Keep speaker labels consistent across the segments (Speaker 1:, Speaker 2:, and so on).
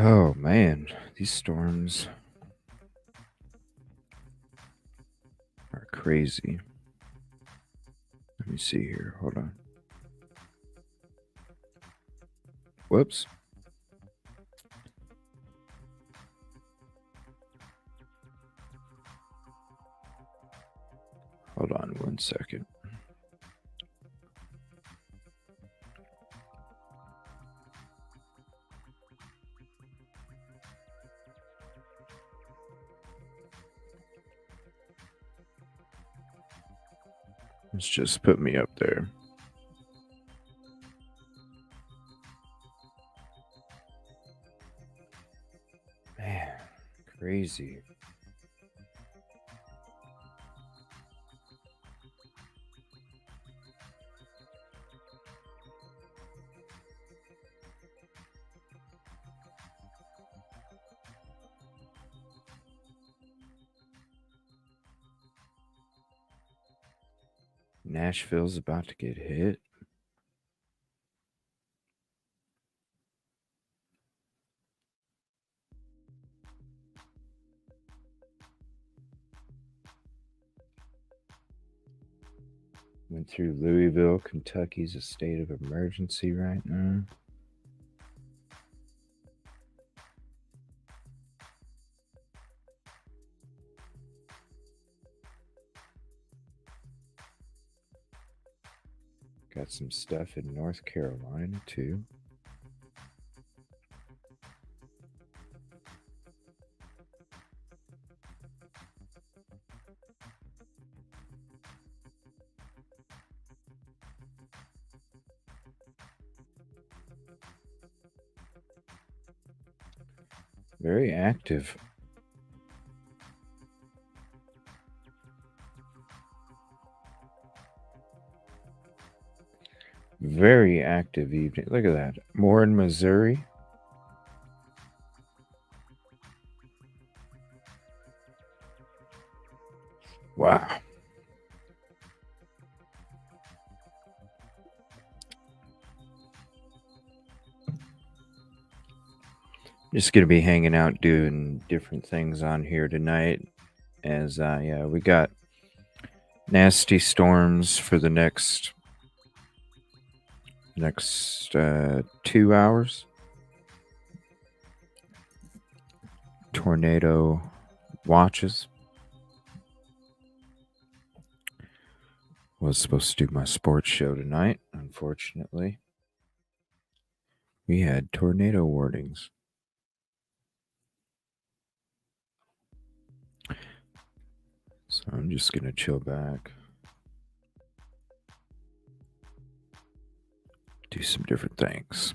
Speaker 1: Oh man, these storms are crazy. Let me see here. Hold on. Whoops. Hold on 1 second. Let's just put me up there. Man, crazy. Nashville's about to get hit. Went through Louisville, Kentucky's a state of emergency right now. Got some stuff in North Carolina too. Very active. Very active evening. Look at that. More in Missouri. Wow. Just gonna be hanging out doing different things on here tonight. As yeah, we got nasty storms for the next 2 hours. Tornado watches. Was supposed to do my sports show tonight. Unfortunately, we had tornado warnings. So I'm just gonna chill back, do some different things.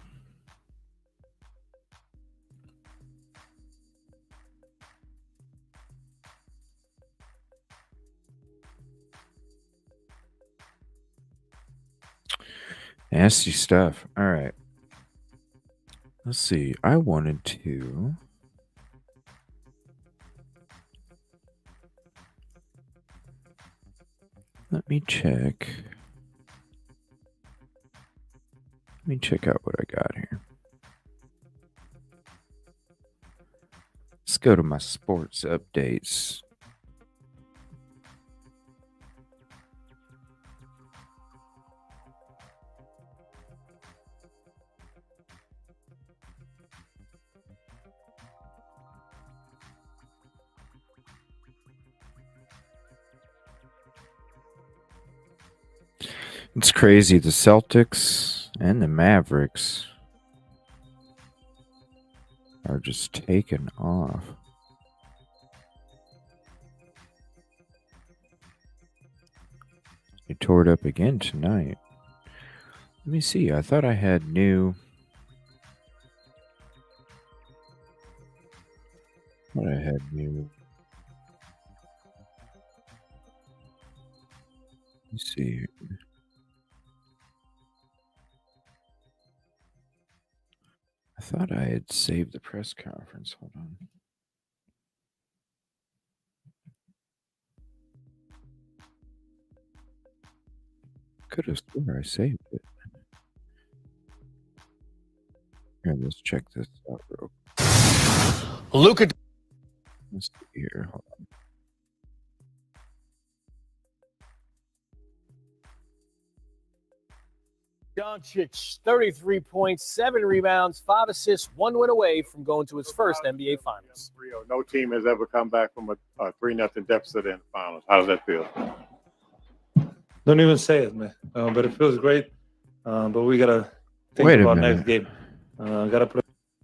Speaker 1: Nasty stuff. All right. Let's see. I wanted to. Let me check. Let me check out what I got here. Let's go to my sports updates. It's crazy. The Celtics and the Mavericks are just taking off. They tore it up again tonight. Let me see. I thought I had new. What I had new. Let me see. I thought I had saved the press conference. Hold on. Could have sworn I saved it. Here, let's check this out real quick.
Speaker 2: Luka
Speaker 1: Let's see here. Hold on.
Speaker 2: Doncic, 33 points, 7 rebounds, 5 assists, 1 win away from going to his first NBA Finals.
Speaker 3: No team has ever come back from a 3-0 deficit in the finals. How does that feel?
Speaker 4: Don't even say it, man. But it feels great. But we gotta think
Speaker 1: Wait a
Speaker 4: about
Speaker 1: minute.
Speaker 4: next game. Gotta play.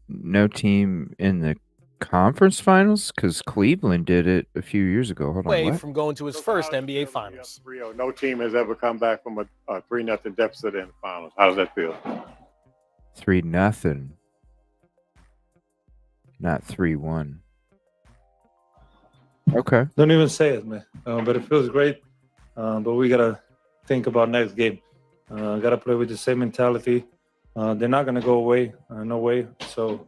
Speaker 1: No team in the conference finals? Because Cleveland did it a few years ago. Hold on.
Speaker 2: Away
Speaker 1: What?
Speaker 2: from going to his first NBA Finals.
Speaker 3: No team has ever come back from a 3-0 deficit in the finals. How does that feel?
Speaker 1: 3-0. Not 3-1. Okay.
Speaker 4: Don't even say it, man. But it feels great. But we gotta think about next game. Gotta play with the same mentality. They're not gonna go away. No way. So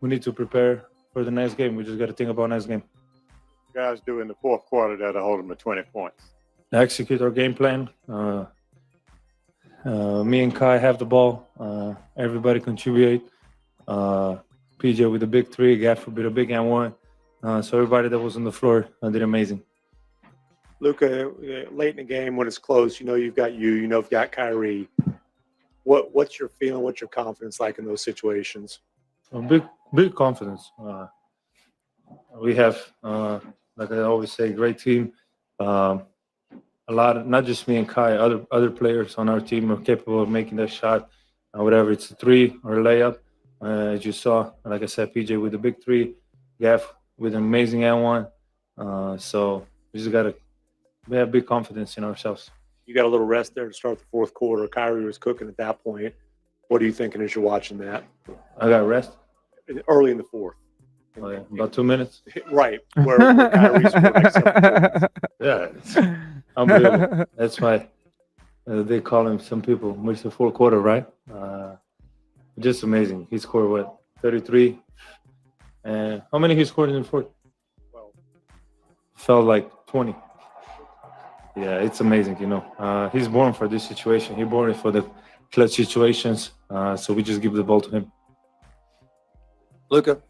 Speaker 4: we need to prepare for the next game. We just gotta think about next game.
Speaker 3: Guys do in the fourth quarter that'll hold them to 20 points.
Speaker 4: Execute our game plan. Me and Kai have the ball. Everybody contribute. PJ with the big three, Gafford with a big and one. So everybody that was on the floor did amazing.
Speaker 5: Luka, late in the game when it's close, you've got you've got Kyrie. What's your feeling? What's your confidence like in those situations?
Speaker 4: Big confidence. We have, like I always say, great team. A lot of, not just me and Kai, other players on our team are capable of making that shot, whatever it's a three or a layup. As you saw, like I said, PJ with the big three, Gaff with an amazing and one. So we just we have big confidence in ourselves.
Speaker 5: You got a little rest there to start the fourth quarter. Kyrie was cooking at that point. What are you thinking as you're watching that?
Speaker 4: I got rest.
Speaker 5: Early in the fourth.
Speaker 4: Oh, yeah. About 2 minutes.
Speaker 5: Right. Where Kyrie's scored like 7 points.
Speaker 4: Yeah, it's unbelievable. That's why they call him, some people, Mr. Fourth Quarter, right? Just amazing. He scored, what, 33? And how many he scored in the fourth?
Speaker 5: 12.
Speaker 4: Felt like 20. Yeah, it's amazing, He's born for this situation. He's born for the clutch situations. So we just give the ball to him.
Speaker 6: Luka,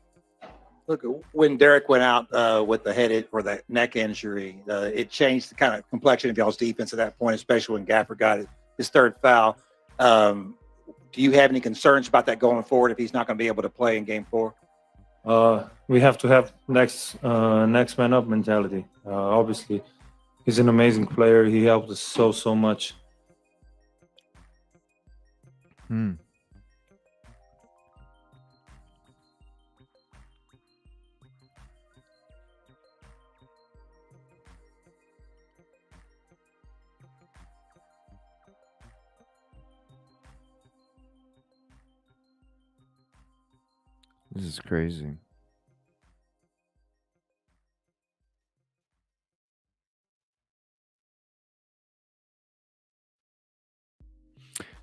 Speaker 6: when Derek went out with the head or the neck injury, it changed the kind of complexion of y'all's defense at that point, especially when Gafford got his third foul. Do you have any concerns about that going forward if he's not going to be able to play in Game 4?
Speaker 4: We have to have next man up mentality. Obviously, he's an amazing player. He helped us so much.
Speaker 1: This is crazy.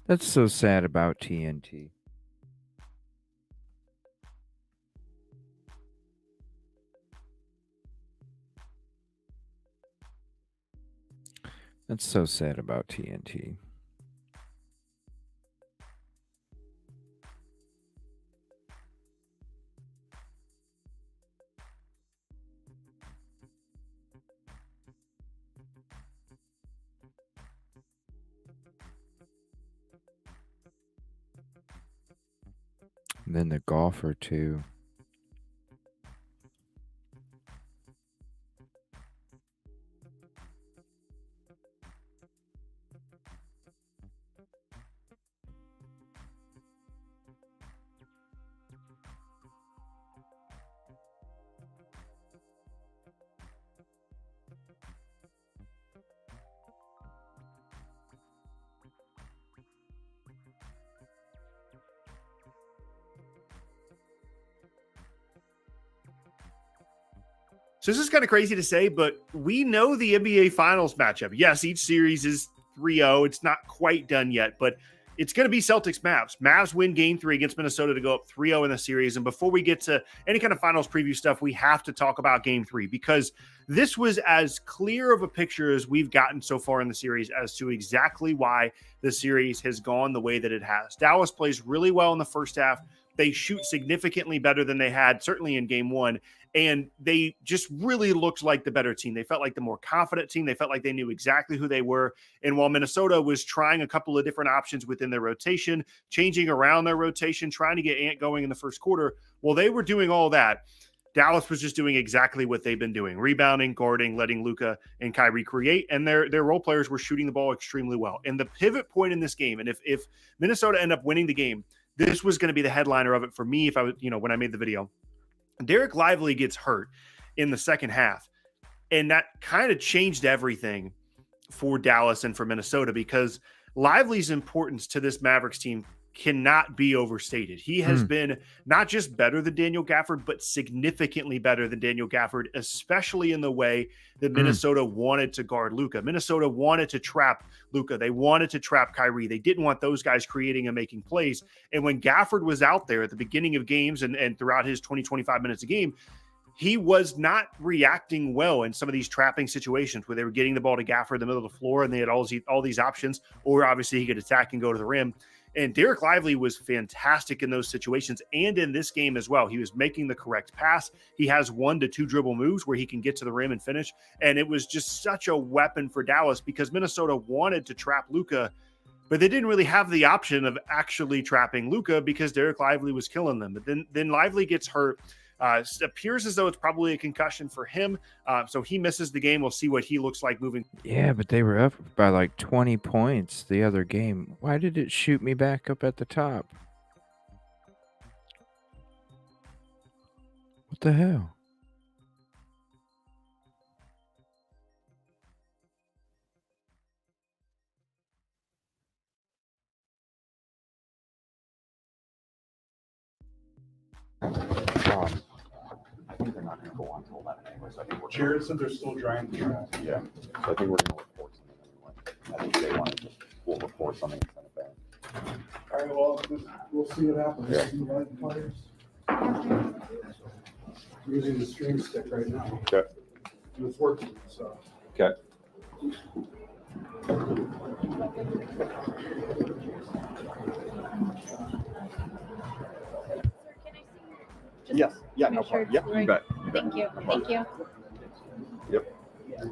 Speaker 1: That's so sad about TNT. That's so sad about TNT. And then the golfer too.
Speaker 7: So this is kind of crazy to say, but we know the NBA Finals matchup. Yes, each series is 3-0. It's not quite done yet, but it's going to be Celtics-Mavs. Mavs win Game 3 against Minnesota to go up 3-0 in the series. And before we get to any kind of finals preview stuff, we have to talk about Game 3 because this was as clear of a picture as we've gotten so far in the series as to exactly why the series has gone the way that it has. Dallas plays really well in the first half, They shoot significantly better than they had, certainly in game one. And they just really looked like the better team. They felt like the more confident team. They felt like they knew exactly who they were. And while Minnesota was trying a couple of different options within their rotation, changing around their rotation, trying to get Ant going in the first quarter, while they were doing all that, Dallas was just doing exactly what they've been doing, rebounding, guarding, letting Luka and Kyrie create, and their role players were shooting the ball extremely well. And the pivot point in this game, and if Minnesota ended up winning the game, this was going to be the headliner of it for me if I was, when I made the video. Derek Lively gets hurt in the second half, and that kind of changed everything for Dallas and for Minnesota, because Lively's importance to this Mavericks team cannot be overstated. He has been not just better than Daniel Gafford, but significantly better than Daniel Gafford, especially in the way that Minnesota wanted to guard Luka. Minnesota wanted to trap Luka. They wanted to trap Kyrie. They didn't want those guys creating and making plays. And when Gafford was out there at the beginning of games and throughout his 20, 25 minutes a game, he was not reacting well in some of these trapping situations where they were getting the ball to Gafford in the middle of the floor and they had all these options, or obviously he could attack and go to the rim. And Derek Lively was fantastic in those situations and in this game as well. He was making the correct pass. He has 1 to 2 dribble moves where he can get to the rim and finish. And it was just such a weapon for Dallas because Minnesota wanted to trap Luka, but they didn't really have the option of actually trapping Luka because Derek Lively was killing them. But then Lively gets hurt. Appears as though it's probably a concussion for him. So he misses the game. We'll see what he looks like moving.
Speaker 1: Yeah, but they were up by like 20 points the other game. Why did it shoot me back up at the top? What the hell?
Speaker 8: I think they're not going to go on till 11 anyway, so I think we're Jared said they're still drying the trash. Yeah, so I think we're going to report something anyway. I think they want to just, we'll report something and send it back. All right, well, we'll see what happens. Yeah. See the players. I'm using the stream stick right now. Okay. And it's working, so. Okay.
Speaker 9: Yes. Yeah, no problem. Yep.
Speaker 8: You bet.
Speaker 9: Thank you. Thank you.
Speaker 8: Yep.
Speaker 2: Yeah.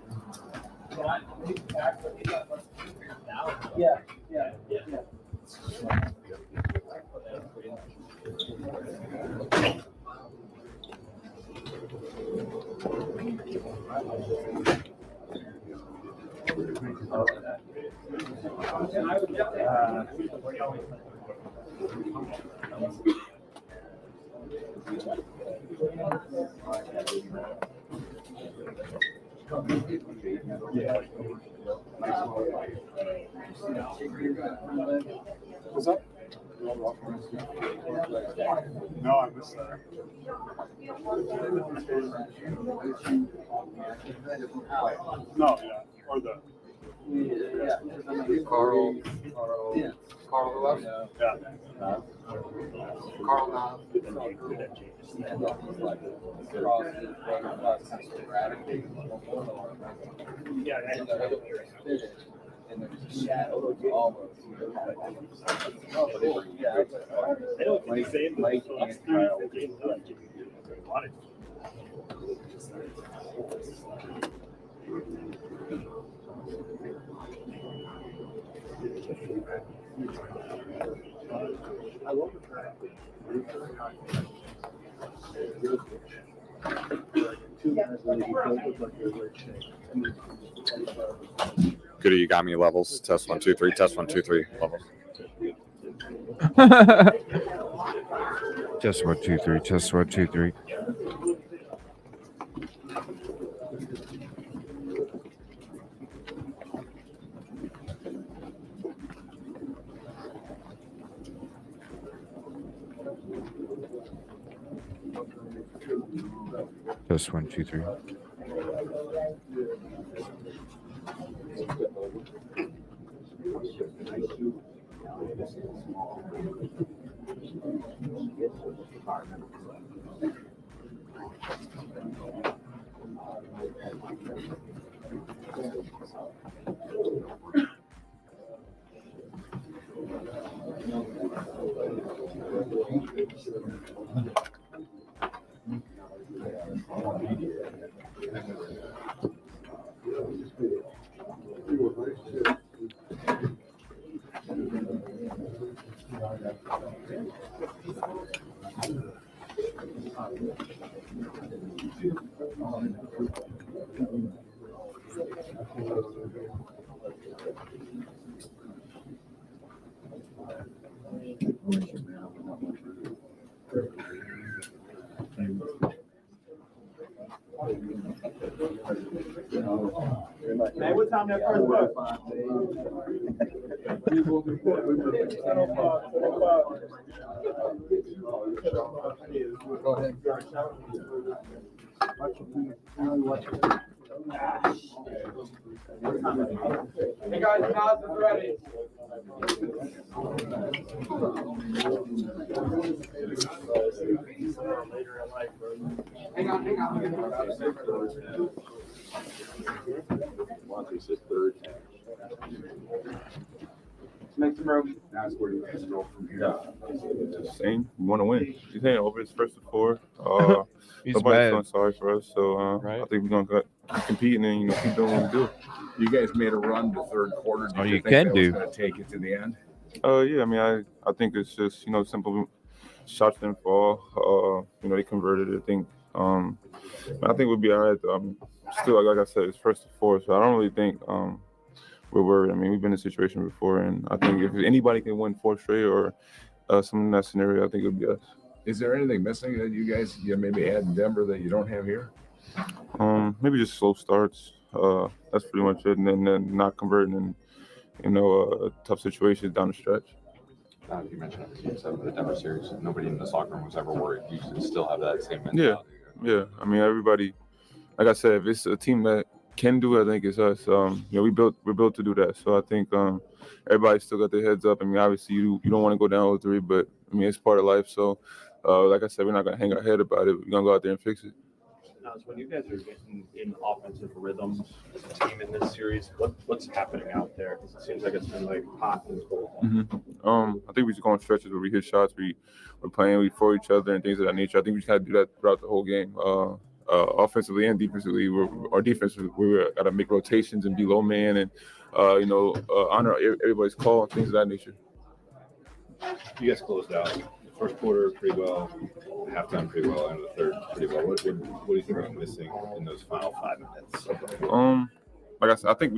Speaker 8: What's up? No, I missed that. No, yeah, or the. Carl. Yeah. Carl who else? Yeah. Carl now.
Speaker 10: Goody, you got me levels. Test 1, 2, 3. Test 1, 2, 3. Levels.
Speaker 1: Test 1, 2, 3. Test 1, 2, 3. Test 1, 2, 3.
Speaker 11: Hey, what time that first bus? Go ahead. Hey guys, Nas is ready. Hang on.
Speaker 8: Monty's his third.
Speaker 11: Make some room.
Speaker 8: That's where you guys go from here.
Speaker 12: The same. We want to win. He's saying over his first to 4.
Speaker 1: He's
Speaker 12: Nobody's
Speaker 1: bad.
Speaker 12: feeling sorry for us, so
Speaker 1: Right.
Speaker 12: I think we're gonna keep competing and keep doing what we do.
Speaker 8: You guys made a run to third quarter. Did
Speaker 1: Oh,
Speaker 8: you
Speaker 1: you
Speaker 8: think
Speaker 1: can
Speaker 8: that
Speaker 1: do.
Speaker 8: was going to take it to the end?
Speaker 12: Yeah, I mean, I think it's just simple shots didn't fall. They converted it. I think we'll be all right. Still, like I said, it's first to 4, so I don't really think we're worried. I mean, we've been in a situation before, and I think if anybody can win 4 straight or something in that scenario, I think it would be us.
Speaker 8: Is there anything missing that you guys maybe had in Denver that you don't have here?
Speaker 12: Maybe just slow starts. That's pretty much it, and then not converting in tough situations down the stretch.
Speaker 10: You mentioned it, Game 7 of the Denver series. Nobody in the locker room was ever worried. You should still have that same mentality.
Speaker 12: Yeah. I mean, everybody. Like I said, if it's a team that can do it, I think it's us. We're built to do that. So I think everybody still got their heads up. I mean, obviously you don't want to go down 0-3, but I mean it's part of life. So like I said, we're not gonna hang our head about it. We're gonna go out there and fix it.
Speaker 13: Now, when you guys are getting in offensive rhythms as a team in this series, what's happening out there? Because it seems like it's been like hot and cold.
Speaker 12: I think we just go on stretches where we hit shots, we're playing for each other and things of that nature. I think we just had to do that throughout the whole game. Offensively and defensively, our defense, we got to make rotations and be low man and honor everybody's call and things of that nature.
Speaker 13: You guys closed out the first quarter pretty well, halftime pretty well, and the third pretty well. What do you think is missing in those final 5 minutes?
Speaker 12: Like I said, I think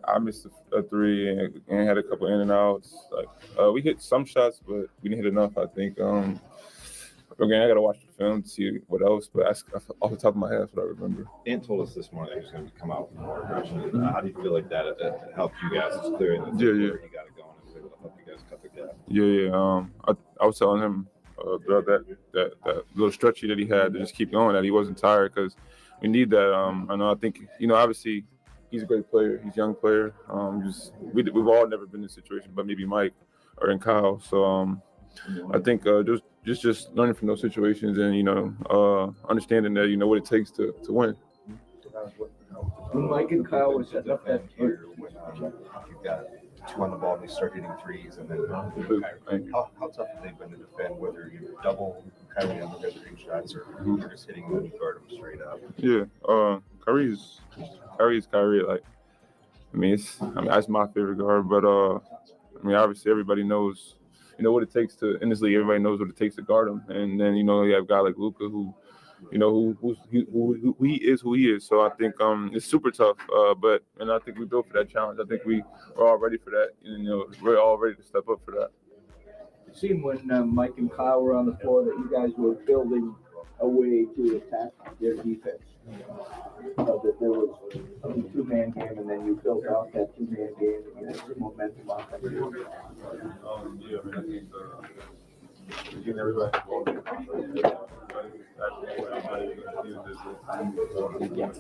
Speaker 12: I missed a 3 and had a couple in and outs. Like we hit some shots, but we didn't hit enough. I think. Again, I got to watch the film to see what else, but off the top of my head, that's what I remember.
Speaker 13: Dan told us this morning that he was going to come out with more aggression. How do you feel like that helped you guys? It's clear in the third quarter he got it going and was able to help you guys cut the gap.
Speaker 12: I was telling him throughout that little stretchy that he had to just keep going, that he wasn't tired because we need that. I think obviously he's a great player. He's a young player. We've all never been in this situation, but maybe Mike or in Kyle. So I think just learning from those situations and understanding that what it takes to win.
Speaker 11: When Mike and Kyle were setting up that
Speaker 14: you've got 2 on the ball and they start hitting threes, and then how tough have they been to defend, whether you double Kyrie on the guys hitting shots or you're just hitting them and guard them straight up?
Speaker 12: Yeah, Kyrie's Kyrie. Like, that's my favorite guard, but obviously everybody knows. What it takes to in this league. Everybody knows what it takes to guard him, and then you have a guy like Luka who he is. So I think it's super tough. And I think we built for that challenge. I think we are all ready for that. We're all ready to step up for that.
Speaker 11: It seemed when Mike and Kyle were on the floor that you guys were building a way to attack their defense. That there was a 2-man game, and then you built out that 2-man game and you had some momentum on that.
Speaker 12: I think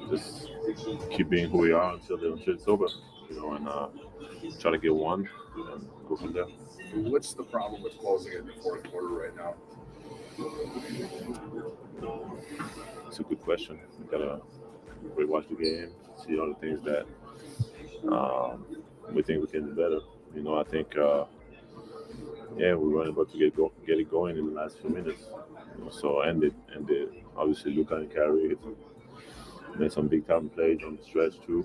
Speaker 15: just keep being who we are until the shit's over, and try to get one and go from there.
Speaker 8: What's the problem with closing it in the fourth quarter right now?
Speaker 15: It's a good question. We gotta rewatch the game, see all the things that we think we can do better. You know, I think we weren't able to get it going in the last few minutes. You know, so obviously Luka and Kyrie made some big time plays on the stretch too,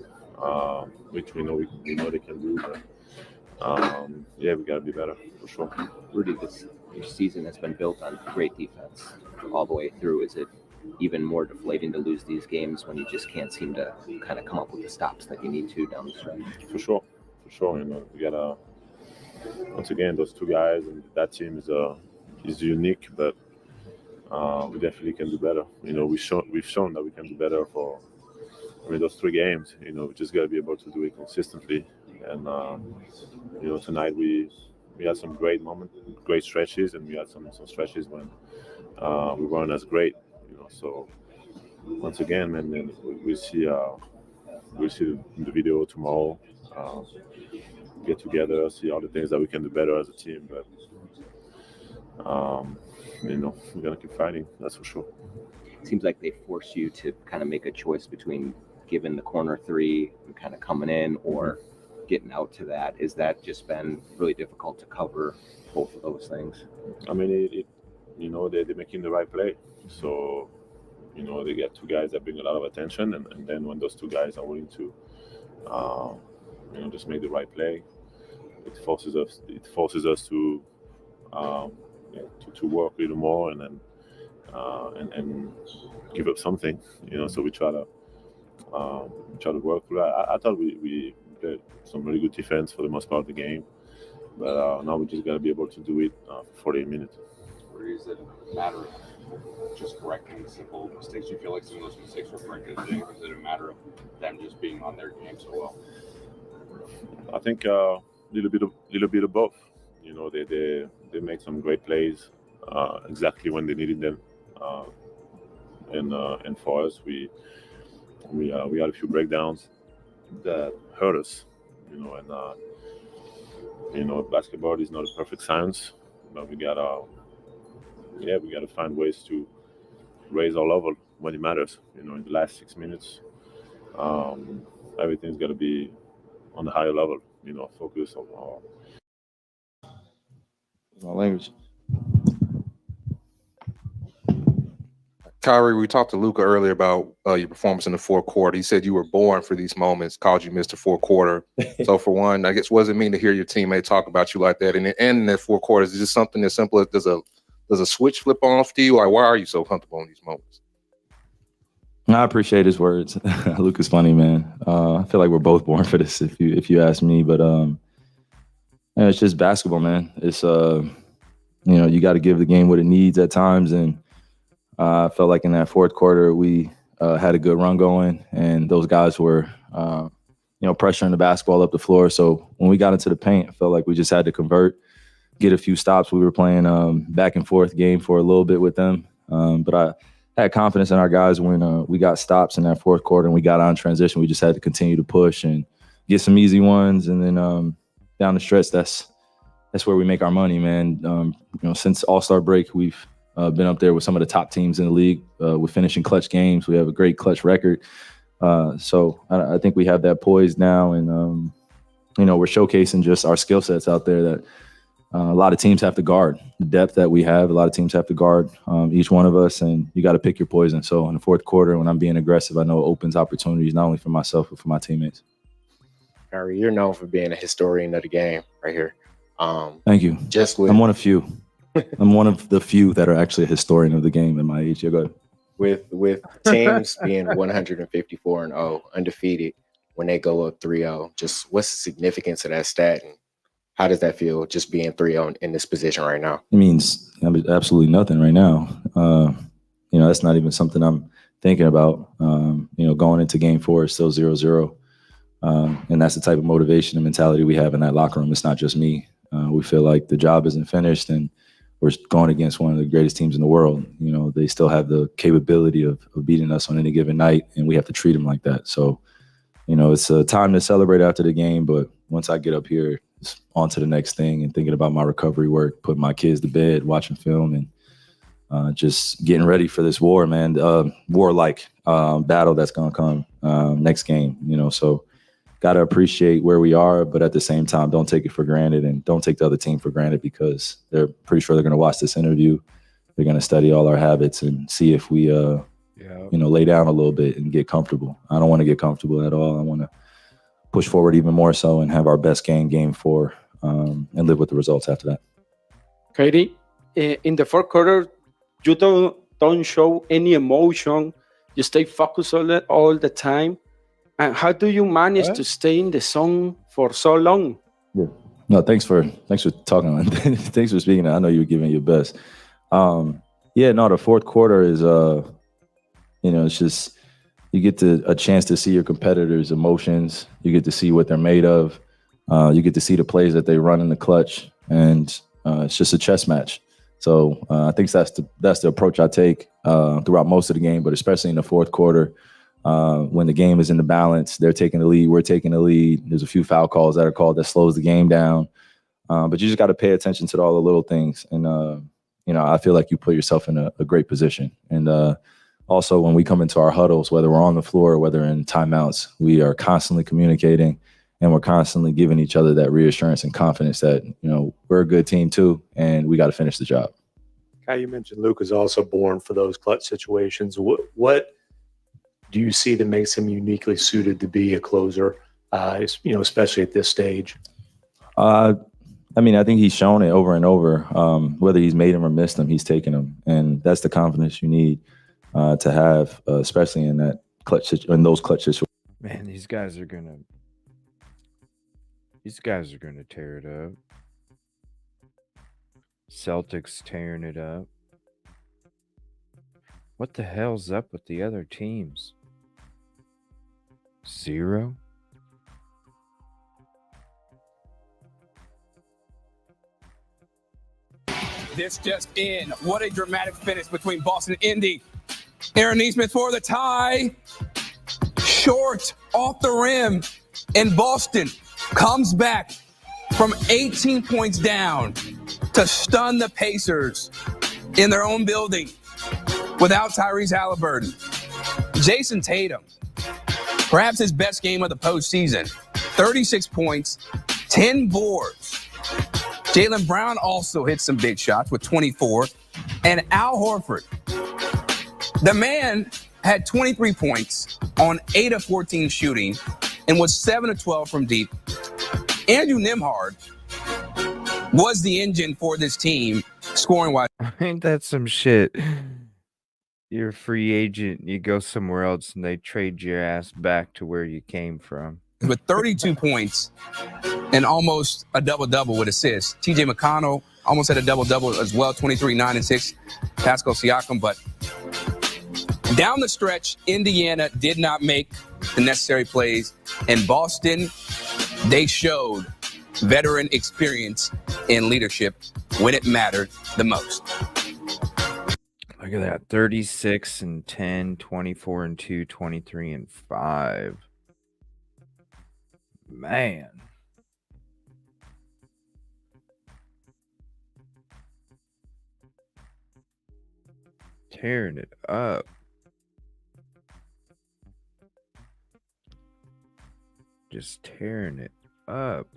Speaker 15: which we know they can do. But we gotta be better for sure.
Speaker 16: Rudy, your season has been built on great defense all the way through. Is it even more deflating to lose these games when you just can't seem to kind of come up with the stops that you need to down the stretch?
Speaker 15: For sure. You know, we gotta, once again, those two guys and that team is unique, but we definitely can do better. You know, we've shown that we can do better those 3 games. You know, we just gotta be able to do it consistently. And you know, tonight we had some great moments, great stretches, and we had some stretches when we weren't as great. You know, so once again, man, then we'll see the video tomorrow. Get together, see all the things that we can do better as a team. But you know, we're gonna keep fighting. That's for sure.
Speaker 16: It seems like they force you to kind of make a choice between giving the corner 3 and kind of coming in, or getting out to that. Is that just been really difficult to cover both of those things?
Speaker 15: I mean, you know, they're making the right play. So, you know, they get 2 guys that bring a lot of attention, and then when those 2 guys are willing to, you know, just make the right play, it forces us to work a little more, and then and give up something. You know, so we try to work through that. I thought we played some really good defense for the most part of the game, but now we just got to be able to do it for 48 minutes.
Speaker 10: Or is it a matter of just correcting simple mistakes? Do you feel like some of those mistakes were corrected today, or is it a matter of them just being on their game so well?
Speaker 15: I think a little bit of both. You know, they make some great plays exactly when they needed them, and for us, we had a few breakdowns that hurt us. You know, and you know, basketball is not a perfect science, but we gotta find ways to raise our level when it matters. You know, in the last 6 minutes, everything's got to be on the higher level. You know, focus on
Speaker 17: my language.
Speaker 18: Kyrie, we talked to Luka earlier about your performance in the 4th quarter. He said you were born for these moments, called you Mr. 4th quarter. So for one, I guess, what does it mean to hear your teammate talk about you like that? And in that 4th quarter, is it just something as simple as does a switch flip off to you? Like, why are you so comfortable in these moments?
Speaker 17: I appreciate his words. Luka's funny, man. I feel like we're both born for this, if you ask me. But it's just basketball, man. It's you know, you got to give the game what it needs at times, and I felt like in that 4th quarter we had a good run going, and those guys were you know, pressuring the basketball up the floor. So when we got into the paint, I felt like we just had to convert, get a few stops. We were playing back and forth game for a little bit with them, but I had confidence in our guys when we got stops in that 4th quarter and we got on transition. We just had to continue to push and get some easy ones, and then down the stretch, that's where we make our money, man. You know, since All-Star break, we've been up there with some of the top teams in the league. We're finishing clutch games. We have a great clutch record. So I think we have that poised now, and you know, we're showcasing just our skill sets out there that a lot of teams have to guard. The depth that we have, a lot of teams have to guard each one of us, and you got to pick your poison. So in the 4th quarter, when I'm being aggressive, I know it opens opportunities not only for myself but for my teammates.
Speaker 19: Kyrie, you're known for being a historian of the game right here.
Speaker 17: Thank you. I'm one of few. I'm one of the few that are actually a historian of the game in my age. Yeah, go ahead.
Speaker 19: With teams being 154-0, undefeated, when they go up 3-0, just what's the significance of that stat, and how does that feel just being 3-0 in this position right now?
Speaker 17: It means absolutely nothing right now. You know, that's not even something I'm thinking about. You know, going into game 4 is still 0-0. And that's the type of motivation and mentality we have in that locker room. It's not just me. We feel like the job isn't finished, and we're going against one of the greatest teams in the world. You know, they still have the capability of beating us on any given night, and we have to treat them like that. So, you know, it's a time to celebrate after the game, but once I get up here, it's on to the next thing and thinking about my recovery work, putting my kids to bed, watching film, and just getting ready for this war, man. War-like battle that's gonna come next game. So got to appreciate where we are, but at the same time, don't take it for granted and don't take the other team for granted, because they're pretty sure they're going to watch this interview. They're going to study all our habits and see if we, lay down a little bit and get comfortable. I don't want to get comfortable at all. I want to push forward even more so and have our best game 4, and live with the results after that.
Speaker 20: Katie, in the fourth quarter, you don't show any emotion. You stay focused on it all the time. And how do you manage to stay in the zone for so long?
Speaker 17: Yeah. No, thanks for talking. Thanks for speaking. I know you were giving your best. The fourth quarter is it's just you get a chance to see your competitors' emotions. You get to see what they're made of. You get to see the plays that they run in the clutch, and it's just a chess match. So I think that's the approach I take throughout most of the game, but especially in the fourth quarter. When the game is in the balance, they're taking the lead, we're taking the lead. There's a few foul calls that are called that slows the game down. But you just got to pay attention to all the little things. And, I feel like you put yourself in a great position. And also when we come into our huddles, whether we're on the floor or whether in timeouts, we are constantly communicating and we're constantly giving each other that reassurance and confidence that, we're a good team too, and we got to finish the job.
Speaker 5: Kai, you mentioned Luke is also born for those clutch situations. What do you see that makes him uniquely suited to be a closer, especially at this stage?
Speaker 17: I think he's shown it over and over. Whether he's made them or missed them, he's taken them. And that's the confidence you need to have, especially in those clutch situations.
Speaker 1: Man, these guys are gonna tear it up. Celtics tearing it up. What the hell's up with the other teams? 0?
Speaker 21: This just in. What a dramatic finish between Boston and Indy. Aaron Nesmith for the tie. Short off the rim. And Boston comes back from 18 points down to stun the Pacers in their own building without Tyrese Halliburton. Jason Tatum, perhaps his best game of the postseason. 36 points, 10 boards. Jaylen Brown also hit some big shots with 24. And Al Horford, the man had 23 points on 8 of 14 shooting and was 7 of 12 from deep. Andrew Nembhard was the engine for this team scoring-wise.
Speaker 1: Ain't that some shit? You're a free agent, you go somewhere else, and they trade your ass back to where you came from.
Speaker 21: With 32 points and almost a double-double with assists. TJ McConnell almost had a double-double as well, 23, 9, and 6. Pascal Siakam, but down the stretch, Indiana did not make the necessary plays. And Boston, they showed veteran experience in leadership when it mattered the most.
Speaker 1: Look at that. 36 and 10, 24 and 2, 23 and 5. Man. Tearing it up. Just tearing it up.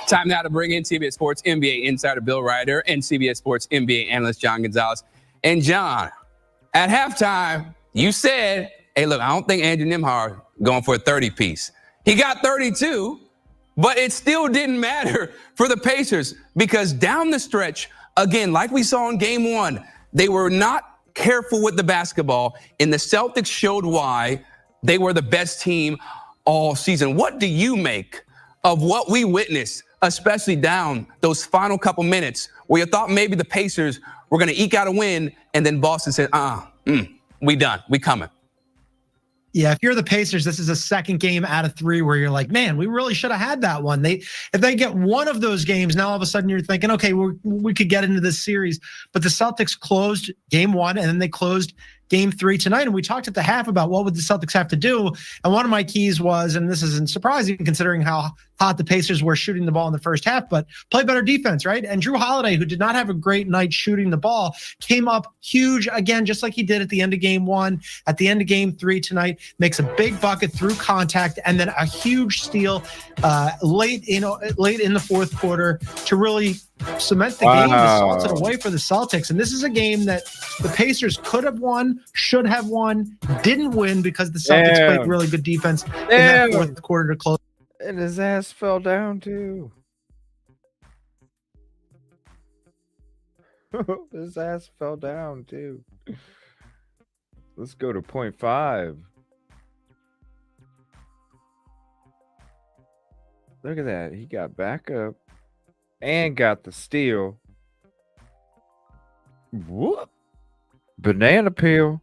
Speaker 21: Time now to bring in CBS Sports NBA insider Bill Ryder and CBS Sports NBA analyst John Gonzalez. And John, at halftime, you said, hey, look, I don't think Andrew Nembhard going for a 30-piece. He got 32, but it still didn't matter for the Pacers because down the stretch, again, like we saw in game 1, they were not careful with the basketball, and the Celtics showed why they were the best team all season. What do you make of what we witnessed, especially down those final couple minutes where you thought maybe the Pacers were going to eke out a win, and then Boston said, we done. We coming.
Speaker 22: Yeah, if you're the Pacers, this is a second game out of 3 where you're like, man, we really should have had that one. If they get one of those games, now all of a sudden you're thinking, okay, we could get into this series. But the Celtics closed game 1, and then they closed game 3 tonight. And we talked at the half about what would the Celtics have to do. And one of my keys was, and this isn't surprising considering how hot the Pacers were shooting the ball in the first half, but play better defense, right? And Drew Holiday, who did not have a great night shooting the ball, came up huge again, just like he did at the end of game 1, at the end of game 3 tonight, makes a big bucket through contact, and then a huge steal late in the fourth quarter to really cement the game, to salt it away for the Celtics. And this is a game that the Pacers could have won, should have won, didn't win because the Celtics played really good defense in that fourth quarter to close.
Speaker 1: And his ass fell down too. His ass fell down too. Let's go to 0.5. Look at that. He got back up and got the steal. Whoop. Banana peel.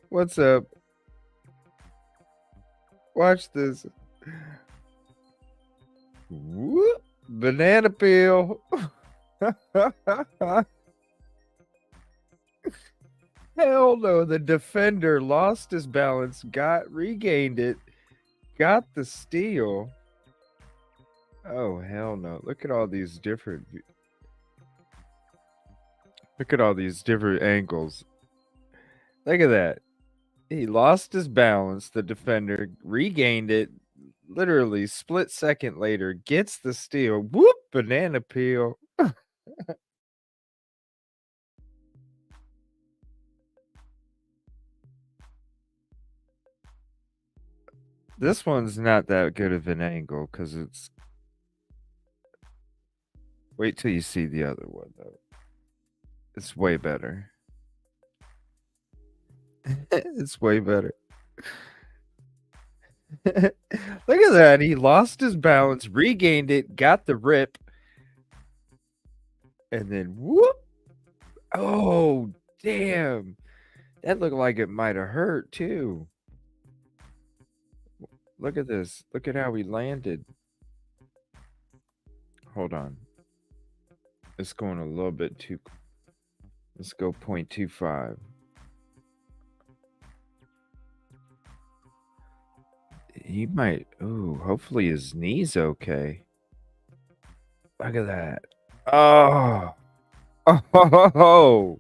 Speaker 1: What's up? Watch this. Whoop. Banana peel. Hell no. The defender lost his balance, regained it, got the steal. Oh, hell no. Look at all these different angles. Look at that. He lost his balance. The defender regained it. Literally split second later, gets the steal. Whoop! Banana peel. This one's not that good of an angle because it's. Wait till you see the other one, though. It's way better. It's way better. Look at that. He lost his balance, regained it, got the rip, and then whoop. Oh, damn. That looked like it might have hurt, too. Look at this. Look at how he landed. Hold on. It's going a little bit too. Let's go 0.25. He might. Ooh, hopefully his knee's okay. Look at that. Oh. Oh.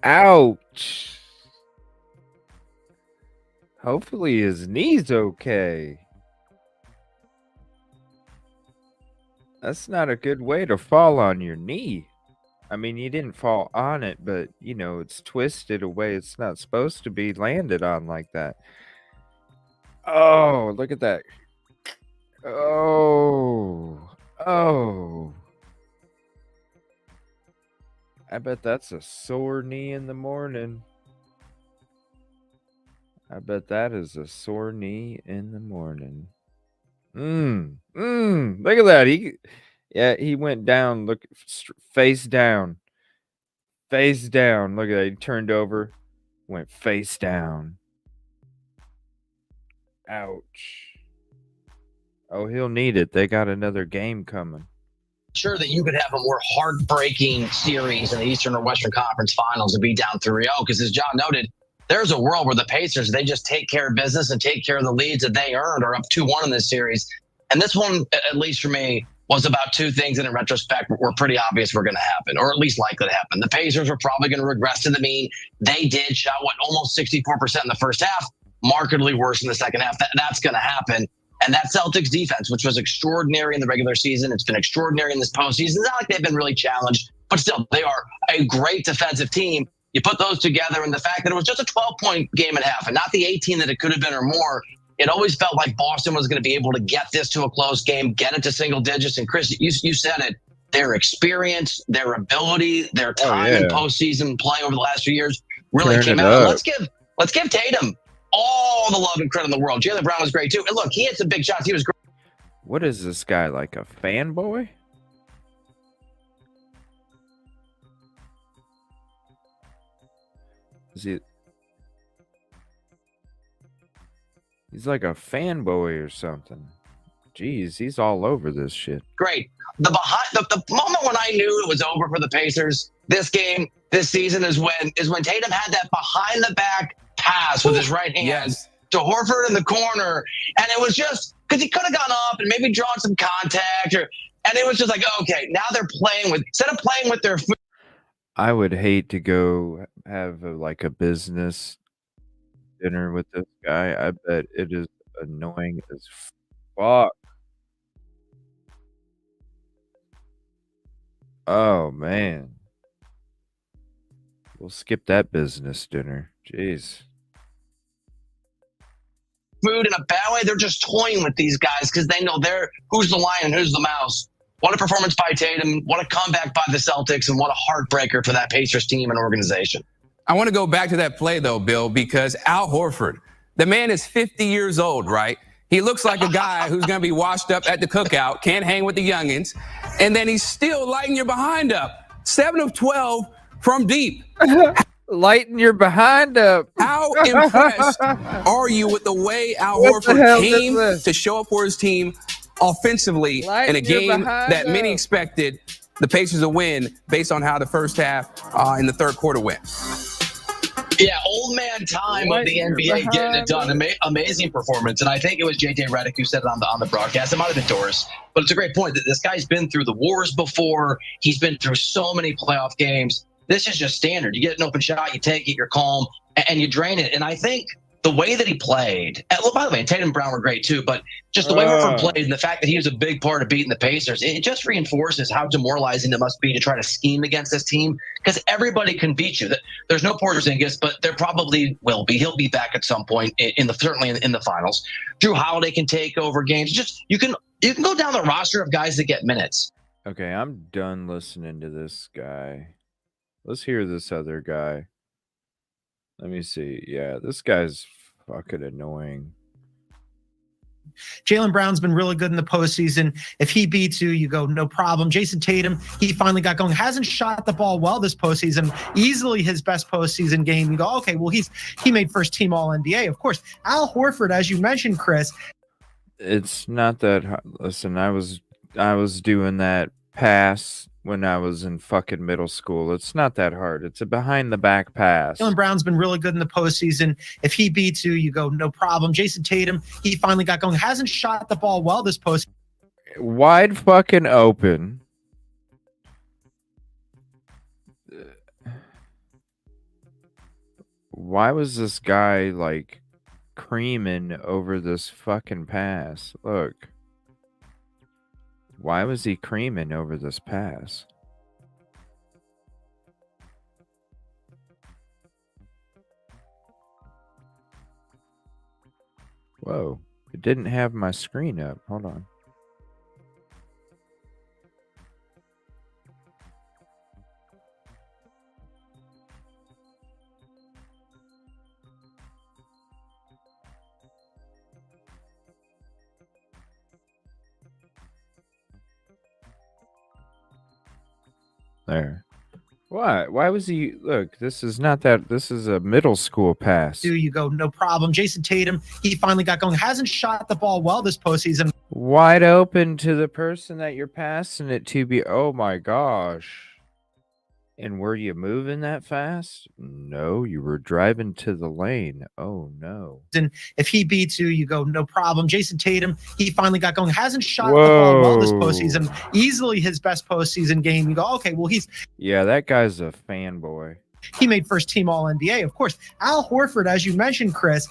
Speaker 1: Ouch. Hopefully his knee's okay. That's not a good way to fall on your knee. I mean, you didn't fall on it, but, you know, it's twisted away. It's not supposed to be landed on like that. Oh, look at that. Oh. Oh. I bet that's a sore knee in the morning. I bet that is a sore knee in the morning. Look at that. He went down. Look, face down. Face down. Look at that. He turned over, went face down. Ouch. Oh, he'll need it. They got another game coming.
Speaker 3: Sure that you could have a more heartbreaking series in the Eastern or Western Conference Finals and be down 3-0 because, as John noted, there's a world where the Pacers, they just take care of business and take care of the leads that they earned, are up 2-1 in this series. And this one, at least for me, was about two things that in retrospect were pretty obvious were going to happen, or at least likely to happen. The Pacers were probably going to regress to the mean. They did, shot almost 64% in the first half, markedly worse in the second half. That's going to happen. And that Celtics defense, which was extraordinary in the regular season, it's been extraordinary in this postseason. It's not like they've been really challenged, but still, they are a great defensive team. You put those together, and the fact that it was just a 12-point game and a half, and not the 18 that it could have been or more, it always felt like Boston was going to be able to get this to a close game, get it to single digits. And Chris, you said it, their experience, their ability, their time in postseason play over the last few years really came out. Let's give Tatum all the love and credit in the world. Jaylen Brown was great too. And look, he had some big shots. He was great.
Speaker 1: What is this guy, like a fanboy? Is he? He's like a fanboy or something. Geez, he's all over this shit.
Speaker 3: Great. The moment when I knew it was over for the Pacers this game, this season is when Tatum had that behind the back pass with his right hand to Horford in the corner. And it was just because he could have gone up and maybe drawn some contact and it was just like, okay, now they're playing with, instead of playing with their foot.
Speaker 1: I would hate to go have a business dinner with this guy. I bet it is annoying as fuck. Oh man. We'll skip that business dinner. Jeez.
Speaker 3: Food in a bad way. They're just toying with these guys because they know who's the lion and who's the mouse. What a performance by Tatum. What a comeback by the Celtics, and what a heartbreaker for that Pacers team and organization.
Speaker 21: I want to go back to that play, though, Bill, because Al Horford, the man is 50 years old, right? He looks like a guy who's going to be washed up at the cookout, can't hang with the youngins, and then he's still lighting your behind up. 7 of 12 from deep.
Speaker 1: Lighting your behind up.
Speaker 21: How impressed are you with the way Al Horford came to show up for his team offensively in a game that many expected the Pacers to win based on how the first half in the third quarter went?
Speaker 3: Yeah, old man time of the NBA getting it done. Amazing performance. And I think it was JJ Redick who said it on the broadcast. It might have been Doris. But it's a great point that this guy's been through the wars before. He's been through so many playoff games. This is just standard. You get an open shot, you take it, you're calm, and you drain it. And I think the way that he played, and, well, by the way, Tatum and Brown were great too, but just the way Horford played and the fact that he was a big part of beating the Pacers, it just reinforces how demoralizing it must be to try to scheme against this team because everybody can beat you. There's no Porzingis, but there probably will be. He'll be back at some point certainly in the finals. Jrue Holiday can take over games. Just you can go down the roster of guys that get minutes.
Speaker 1: Okay, I'm done listening to this guy. Let's hear this other guy. Let me see. Yeah, this guy's fucking annoying.
Speaker 22: Jaylen Brown's been really good in the postseason. If he beats you, you go, no problem. Jason Tatum, he finally got going. Hasn't shot the ball well this postseason. Easily his best postseason game. You go, okay, well, he made first team All-NBA. Of course, Al Horford, as you mentioned, Chris.
Speaker 1: It's not that hard. Listen, I was doing that pass when I was in fucking middle school. It's not that hard. It's a behind the back pass.
Speaker 22: Jaylen Brown's been really good in the postseason. If he beats you, you go, no problem. Jason Tatum, he finally got going. Hasn't shot the ball well this postseason.
Speaker 1: Wide fucking open. Why was this guy creaming over this fucking pass? Look. Why was he creaming over this pass? Whoa, it didn't have my screen up. Hold on. There. Why? Why was he? Look, this is not that. This is a middle school pass.
Speaker 22: You go, no problem. Jason Tatum, he finally got going. Hasn't shot the ball well this postseason.
Speaker 1: Wide open to the person that you're passing it to. Oh my gosh. And were you moving that fast? No, you were driving to the lane. Oh no.
Speaker 22: And if he beats you, you go, no problem. Jason Tatum, he finally got going. Hasn't shot the ball well this postseason. Easily his best postseason game. You go, okay, well,
Speaker 1: yeah, that guy's a fanboy.
Speaker 22: He made first team All-NBA. Of course, Al Horford, as you mentioned, Chris,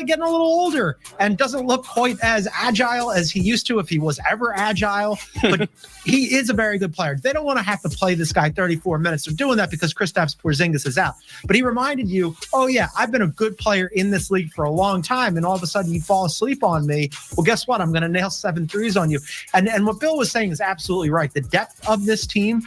Speaker 22: getting a little older and doesn't look quite as agile as he used to if he was ever agile. But he is a very good player. They don't want to have to play this guy 34 minutes. They're doing that because Kristaps Porzingis is out. But he reminded you, oh, yeah, I've been a good player in this league for a long time, and all of a sudden you fall asleep on me. Well, guess what? I'm going to nail 7 threes on you. And what Bill was saying is absolutely right. The depth of this team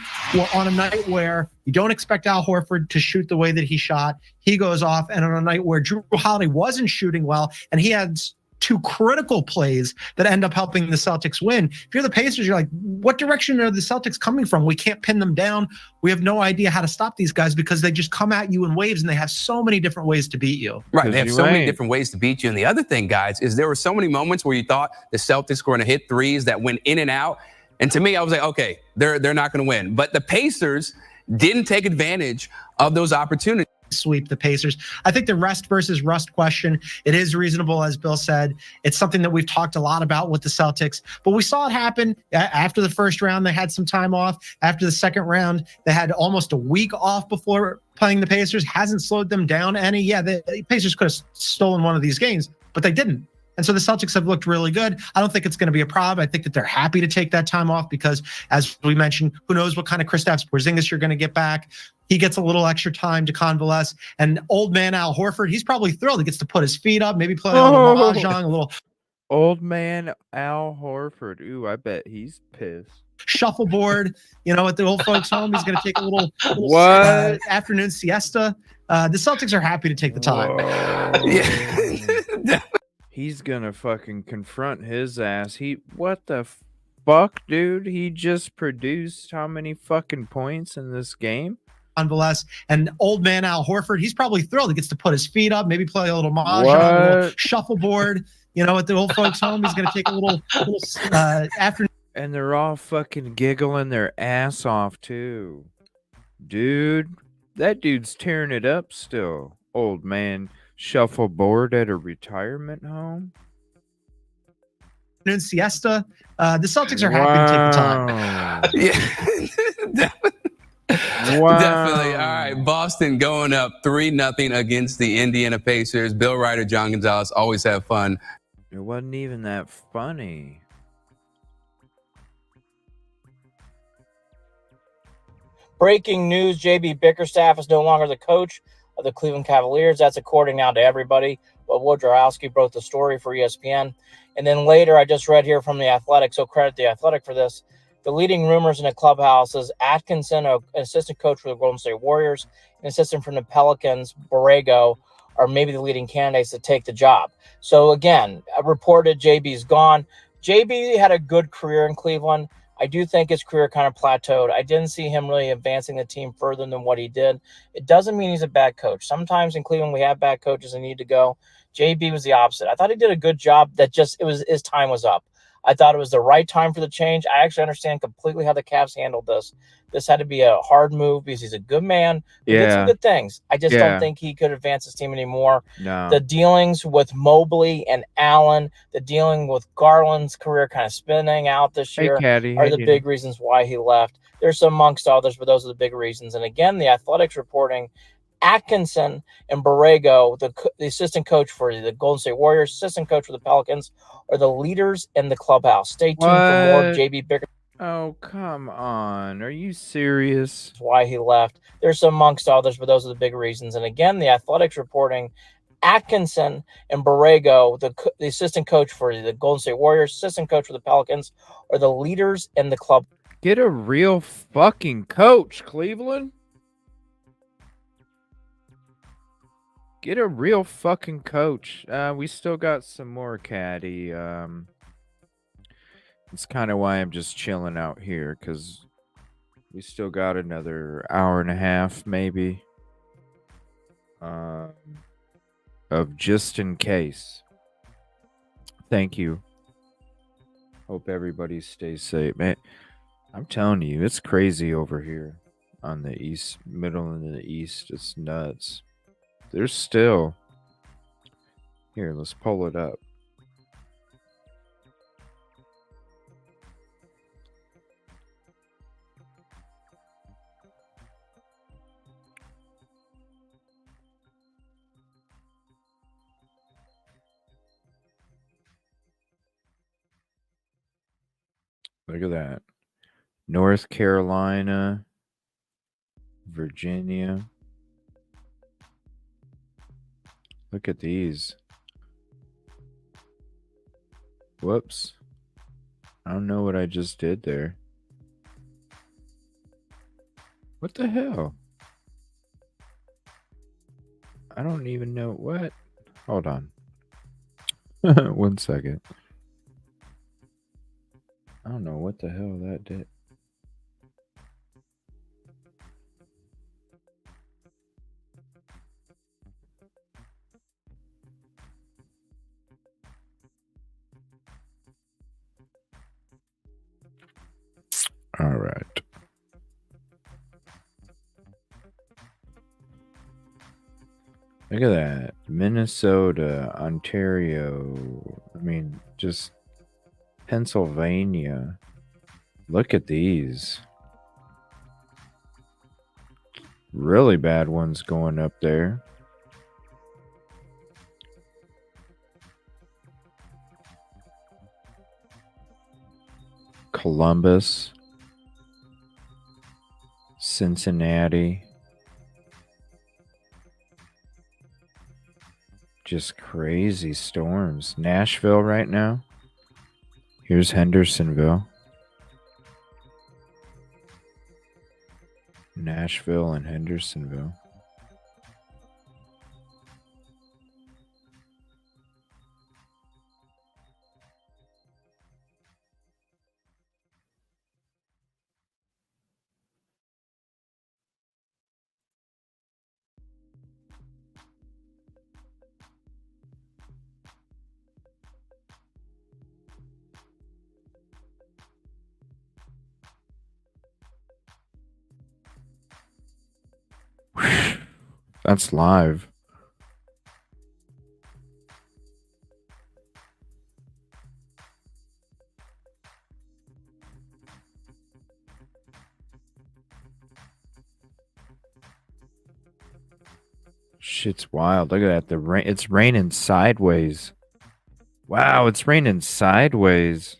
Speaker 22: on a night where you don't expect Al Horford to shoot the way that he shot, he goes off, and on a night where Jrue Holiday wasn't shooting well, and he had two critical plays that end up helping the Celtics win. If you're the Pacers, you're like, what direction are the Celtics coming from? We can't pin them down. We have no idea how to stop these guys because they just come at you in waves and they have so many different ways to beat you.
Speaker 21: Right. They have so many different ways to beat you. And the other thing, guys, is there were so many moments where you thought the Celtics were going to hit threes that went in and out. And to me, I was like, okay, they're not going to win. But the Pacers didn't take advantage of those opportunities.
Speaker 22: Sweep the Pacers. I think the rest versus rust question, it is reasonable, as Bill said. It's something that we've talked a lot about with the Celtics, but we saw it happen after the first round. They had some time off. After the second round, they had almost a week off before playing the Pacers. Hasn't slowed them down any. Yeah, the Pacers could have stolen one of these games, but they didn't. And so the Celtics have looked really good. I don't think it's going to be a problem. I think that they're happy to take that time off because, as we mentioned, who knows what kind of Kristaps Porzingis you're going to get back. He gets a little extra time to convalesce. And old man Al Horford, he's probably thrilled. He gets to put his feet up, maybe play a little mahjong, a little
Speaker 1: old man Al Horford. Ooh, I bet he's pissed.
Speaker 22: Shuffleboard, at the old folks' home. He's going to take a little afternoon siesta. The Celtics are happy to take the time.
Speaker 1: He's gonna fucking confront his ass. What the fuck, dude? He just produced how many fucking points in this game?
Speaker 22: Convalesce. And old man Al Horford, he's probably thrilled. He gets to put his feet up, maybe play a little mahjong, a little shuffleboard. At the old folks' home. He's going to take a little afternoon.
Speaker 1: And they're all fucking giggling their ass off too, dude. That dude's tearing it up still. Old man shuffleboard at a retirement home.
Speaker 22: Noon siesta. The Celtics are happy to take the time.
Speaker 21: Wow. Definitely. All right. Boston going up 3-0 against the Indiana Pacers. Bill Ryder, John Gonzalez, always have fun.
Speaker 1: It wasn't even that funny.
Speaker 4: Breaking news, J.B. Bickerstaff is no longer the coach of the Cleveland Cavaliers. That's according now to everybody. But Wojciechowski broke the story for ESPN. And then later, I just read here from The Athletic, so credit The Athletic for this. The leading rumors in the clubhouse is Atkinson, an assistant coach for the Golden State Warriors, an assistant from the Pelicans, Borrego, are maybe the leading candidates to take the job. So again, I reported JB's gone. JB had a good career in Cleveland. I do think his career kind of plateaued. I didn't see him really advancing the team further than what he did. It doesn't mean he's a bad coach. Sometimes in Cleveland, we have bad coaches that need to go. JB was the opposite. I thought he did a good job. His time was up. I thought it was the right time for the change. I actually understand completely how the Cavs handled this. This had to be a hard move because he's a good man. He did some good things. I just don't think he could advance his team anymore.
Speaker 1: No.
Speaker 4: The dealings with Mobley and Allen, the dealing with Garland's career kind of spinning out this year are the big reasons why he left. There's amongst others, but those are the big reasons. And again, the Athletics reporting Atkinson and Borrego, the assistant coach for the Golden State Warriors, assistant coach for the Pelicans, are the leaders in the clubhouse. Stay tuned for more JB Bickerstaff.
Speaker 1: Oh, come on. Are you serious?
Speaker 4: Why he left. There's amongst others, but those are the big reasons. And again, the Athletics reporting Atkinson and Borrego, the assistant coach for the Golden State Warriors, assistant coach for the Pelicans, are the leaders in the club.
Speaker 1: Get a real fucking coach, Cleveland. Get a real fucking coach. We still got some more, Caddy. It's kind of why I'm just chilling out here, because we still got another hour and a half, maybe, of just in case. Thank you. Hope everybody stays safe, man. I'm telling you, it's crazy over here on the east, middle and the east. It's nuts. There's still here. Let's pull it up. Look at that. North Carolina, Virginia. Look at these. Whoops. I don't know what I just did there. What the hell? I don't even know what. Hold on. 1 second. I don't know what the hell that did. All right. Look at that. Minnesota, Ontario. I mean, just Pennsylvania. Look at these. Really bad ones going up there. Columbus. Cincinnati. Just crazy storms. Nashville right now. Here's Hendersonville. Nashville and Hendersonville. That's live. Shit's wild. Look at that. The rain. It's raining sideways. Wow, it's raining sideways.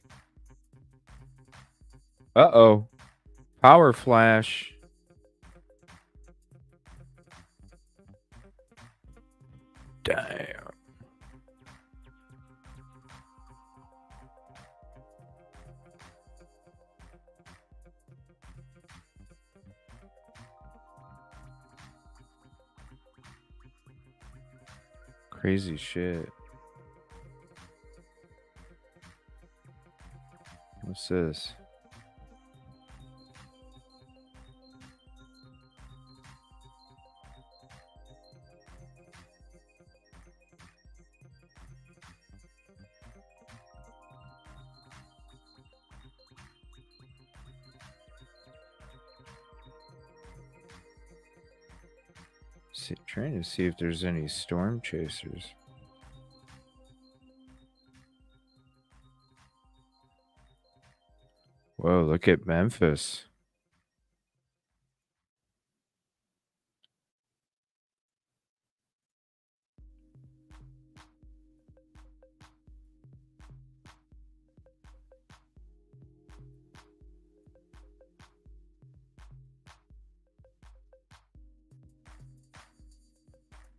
Speaker 1: Uh-oh. Power flash. Damn. Crazy shit. What's this? Trying to see if there's any storm chasers. Whoa, look at Memphis.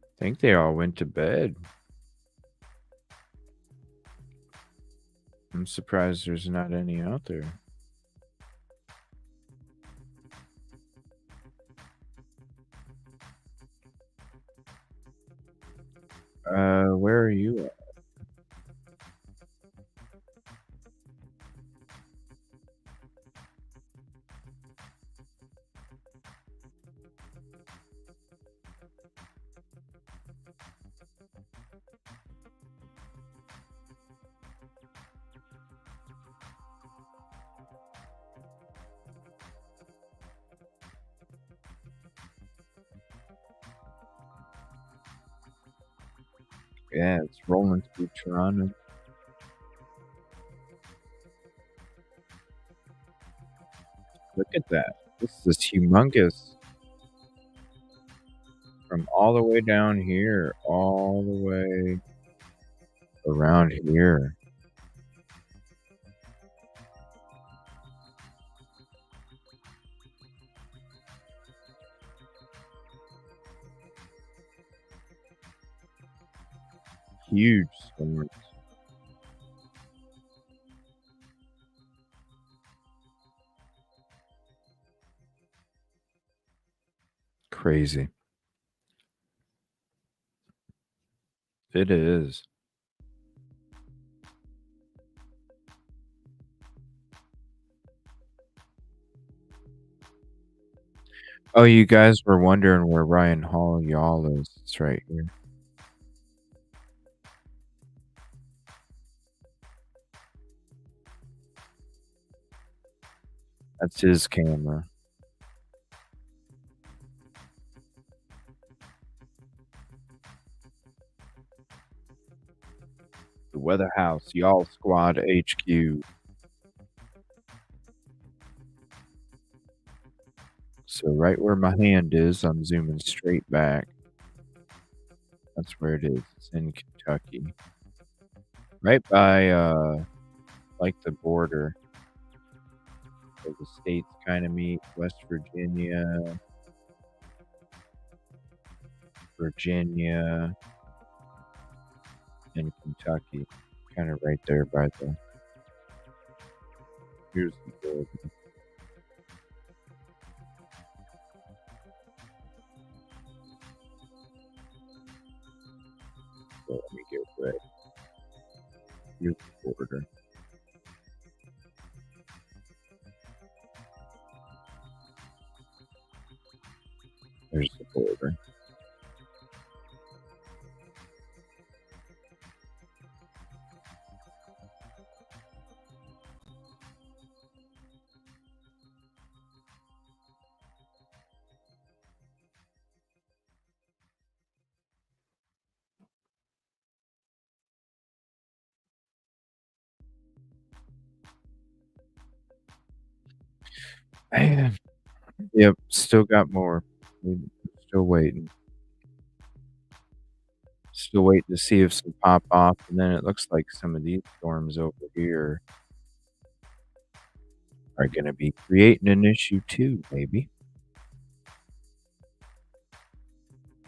Speaker 1: I think they all went to bed. I'm surprised there's not any out there. Where are you at? Yeah, it's rolling through Toronto. Look at that. This is humongous. From all the way down here, all the way around here. Huge storms. Crazy. It is. Oh, you guys were wondering where Ryan Hall y'all is. It's right here. That's his camera. The Weather House, Y'all Squad HQ. So right where my hand is, I'm zooming straight back. That's where it is. It's in Kentucky. Right by like the border. Where the states kind of meet. West Virginia. Virginia. And Kentucky. Kind of right there by the... Here's the border. So let me get right. Here's the border. There's the border. Man. Yep, still got more. Still waiting. Still waiting to see if some pop off, and then it looks like some of these storms over here are going to be creating an issue too, maybe.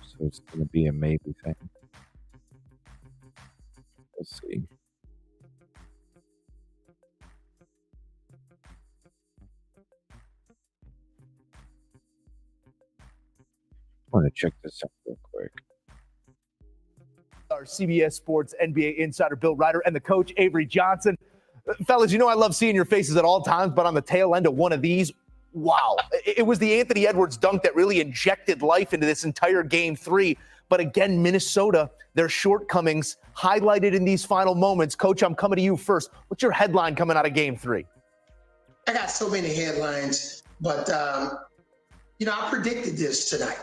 Speaker 1: So it's going to be a maybe thing. We'll see. I want to check this out real quick.
Speaker 6: Our CBS Sports NBA insider Bill Ryder and the coach Avery Johnson. Fellas, you know I love seeing your faces at all times, but on the tail end of one of these, wow. It was the Anthony Edwards dunk that really injected life into this entire Game 3. But again, Minnesota, their shortcomings highlighted in these final moments. Coach, I'm coming to you first. What's your headline coming out of Game 3?
Speaker 7: I got so many headlines, but I predicted this tonight.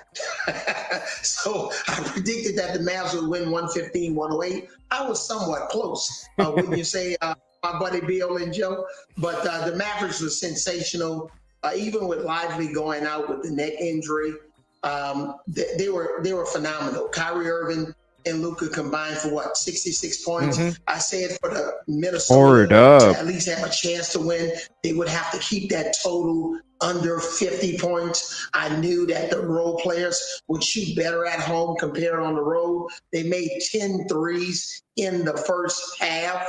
Speaker 7: So I predicted that the Mavs would win 115-108. I was somewhat close, wouldn't you say, my buddy Bill and Joe? But the Mavericks was sensational. Even with Lively going out with the neck injury, they were phenomenal. Kyrie Irving and Luka combined for 66 points. I said for the Minnesota to at least have a chance to win, they would have to keep that total under 50 points. I knew that the role players would shoot better at home compared on the road. They made 10 threes in the first half.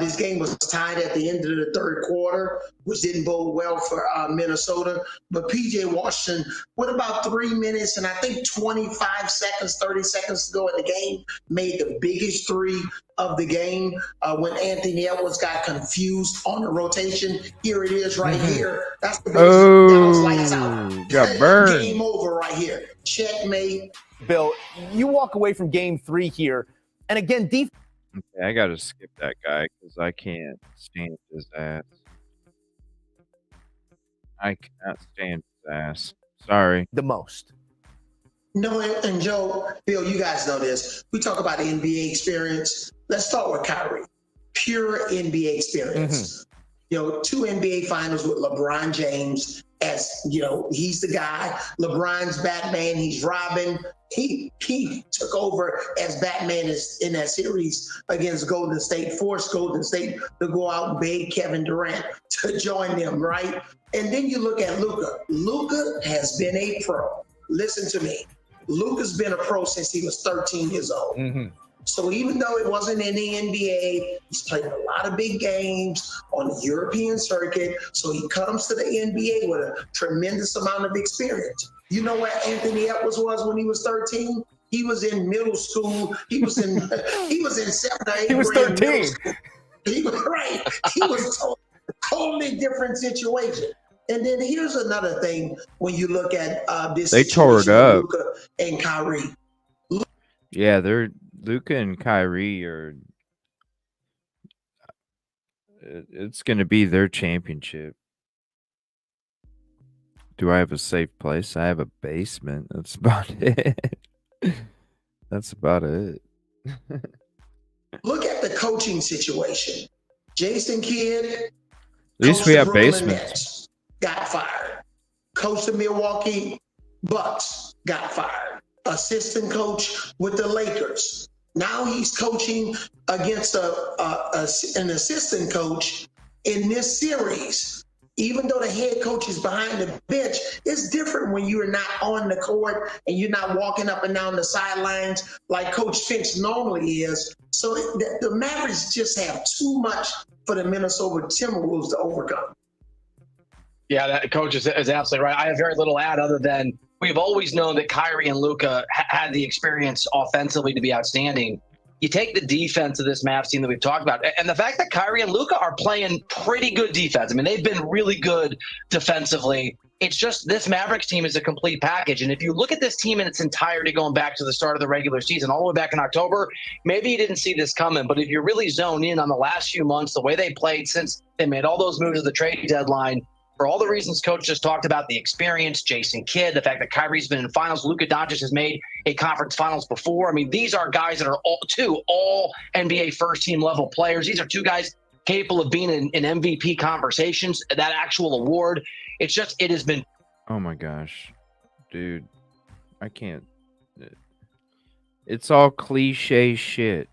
Speaker 7: This game was tied at the end of the third quarter, which didn't bode well for Minnesota. But P.J. Washington, with about 3 minutes and I think 25 seconds, 30 seconds to go in the game, made the biggest three of the game. When Anthony Edwards got confused on the rotation, here it is right here. That's the biggest. That was lights out.
Speaker 1: Got burned.
Speaker 7: Game over right here. Checkmate.
Speaker 6: Bill, you walk away from Game 3 here, and again, defense.
Speaker 1: Okay, I gotta skip that guy because I can't stand his ass. I cannot stand his ass. Sorry.
Speaker 6: The most.
Speaker 7: No, and Joe, Bill, you guys know this. We talk about the NBA experience. Let's start with Kyrie. Pure NBA experience. 2 NBA finals with LeBron James as, he's the guy. LeBron's Batman, he's Robin. He took over as Batman in that series against Golden State, forced Golden State to go out and beg Kevin Durant to join them, right? And then you look at Luka. Luka has been a pro. Listen to me. Luka's been a pro since he was 13 years old. So even though it wasn't in the NBA, he's played a lot of big games on the European circuit. So he comes to the NBA with a tremendous amount of experience. You know what Anthony Edwards was when he was 13? He was in middle school. He was in 7th or 8th grade.
Speaker 6: He was 13.
Speaker 7: He was right. He was totally different situation. And then here's another thing when you look at this
Speaker 1: They tore it
Speaker 7: situation with
Speaker 1: up.
Speaker 7: Luka and Kyrie.
Speaker 1: Yeah, they're Luka and Kyrie are. It's going to be their championship. Do I have a safe place? I have a basement. That's about it. That's about it.
Speaker 7: Look at the coaching situation. Jason Kidd,
Speaker 1: At least
Speaker 7: coach
Speaker 1: we
Speaker 7: the
Speaker 1: have
Speaker 7: Brooklyn
Speaker 1: basements.
Speaker 7: Nets, got fired. Coach the Milwaukee Bucks, got fired. Assistant coach with the Lakers. Now he's coaching against an assistant coach in this series. Even though the head coach is behind the bench, it's different when you're not on the court and you're not walking up and down the sidelines like Coach Finch normally is. So the Mavericks just have too much for the Minnesota Timberwolves to overcome.
Speaker 3: Yeah, that coach is absolutely right. I have very little to add other than we've always known that Kyrie and Luka had the experience offensively to be outstanding. You take the defense of this Mavs team that we've talked about, and the fact that Kyrie and Luka are playing pretty good defense. I mean, they've been really good defensively. It's just this Mavericks team is a complete package. And if you look at this team in its entirety going back to the start of the regular season, all the way back in October, maybe you didn't see this coming. But if you really zone in on the last few months, the way they played since they made all those moves at the trade deadline, for all the reasons Coach just talked about, the experience, Jason Kidd, the fact that Kyrie's been in finals, Luka Doncic has made a conference finals before. I mean, these are guys that are all NBA first-team level players. These are two guys capable of being in MVP conversations, that actual award. It's just, it has been.
Speaker 1: Oh my gosh, dude, I can't. It's all cliche shit.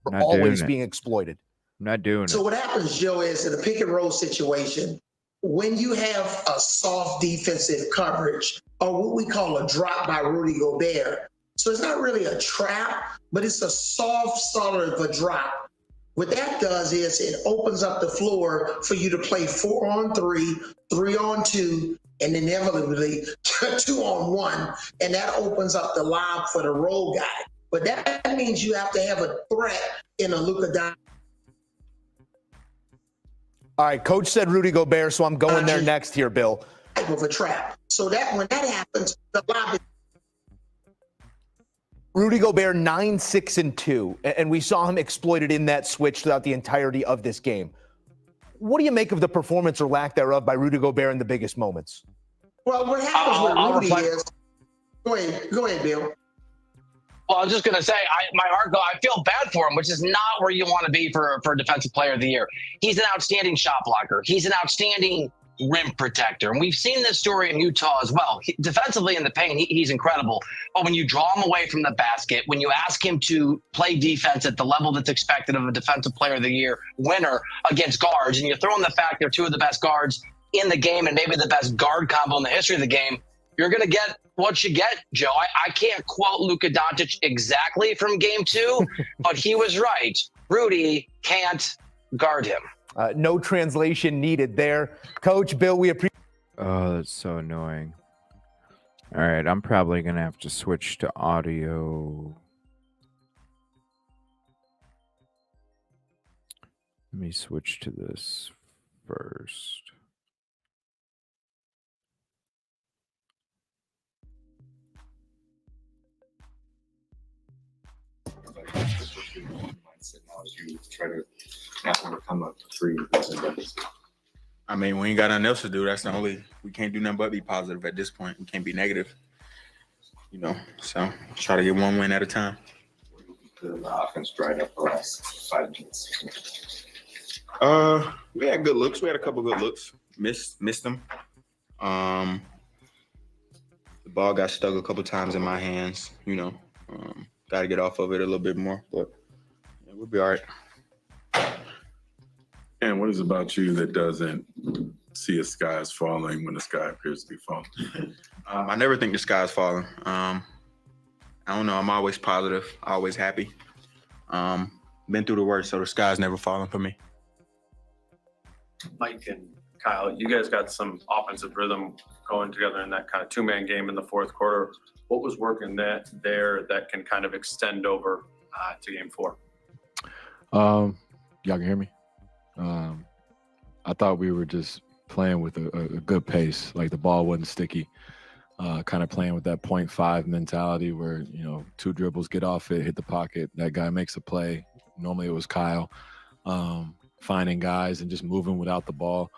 Speaker 6: We're
Speaker 1: Not doing
Speaker 6: always
Speaker 1: it.
Speaker 6: being exploited.
Speaker 1: I'm not doing
Speaker 7: So
Speaker 1: it.
Speaker 7: what happens, Joe, is in a pick and roll situation, when you have a soft defensive coverage, or what we call a drop by Rudy Gobert. So it's not really a trap, but it's a soft sort of a drop. What that does is it opens up the floor for you to play 4-on-3, 3-on-2, and inevitably 2-on-1, and that opens up the lob for the roll guy. But that means you have to have a threat in a Luka Doncic.
Speaker 6: All right, Coach said Rudy Gobert, so I'm going there next here, Bill.
Speaker 7: Type of a trap. So that when that happens, the lob is
Speaker 6: Rudy Gobert 9-6-2, and we saw him exploited in that switch throughout the entirety of this game. What do you make of the performance or lack thereof by Rudy Gobert in the biggest moments?
Speaker 7: well, what happens with Rudy is. Go ahead, Bill.
Speaker 3: Well, I was just going to say, my heart I feel bad for him, which is not where you want to be for Defensive Player of the Year. He's an outstanding shot blocker. He's an outstanding rim protector. And we've seen this story in Utah as well. Defensively in the paint, he's incredible. But when you draw him away from the basket, when you ask him to play defense at the level that's expected of a Defensive Player of the Year winner against guards, and you throw in the fact they're two of the best guards in the game and maybe the best guard combo in the history of the game, you're going to get what you get, Joe. I can't quote Luka Doncic exactly from game 2, but he was right. Rudy can't guard him.
Speaker 6: No translation needed there. Coach, Bill, we appreciate.
Speaker 1: Oh, that's so annoying. All right, I'm probably going to have to switch to audio. Let me switch to this first.
Speaker 2: You try to overcome a 3 deficit.
Speaker 9: I mean, we ain't got nothing else to do. That's the only. We can't do nothing but be positive at this point. We can't be negative. You know, so try to get one win at a time.
Speaker 2: The offense dried up the last 5 minutes.
Speaker 9: We had good looks. We had a couple good looks. Missed them. The ball got stuck a couple times in my hands. You know, got to get off of it a little bit more, but yeah, we'll be all right.
Speaker 23: And what is it about you that doesn't see a sky is falling when the sky appears to be falling?
Speaker 9: I never think the sky's falling. I don't know. I'm always positive, always happy. Been through the worst, so the sky's never falling for me.
Speaker 24: Mike and Kyle, you guys got some offensive rhythm going together in that kind of 2-man game in the fourth quarter. What was working there that can kind of extend over to game 4?
Speaker 25: Y'all can hear me?
Speaker 11: I thought we were just playing with a good pace. Like the ball wasn't sticky. Kind of playing with that 0.5 mentality where, 2 dribbles, get off it, hit the pocket. That guy makes a play. Normally it was Kyle. Finding guys and just moving without the ball.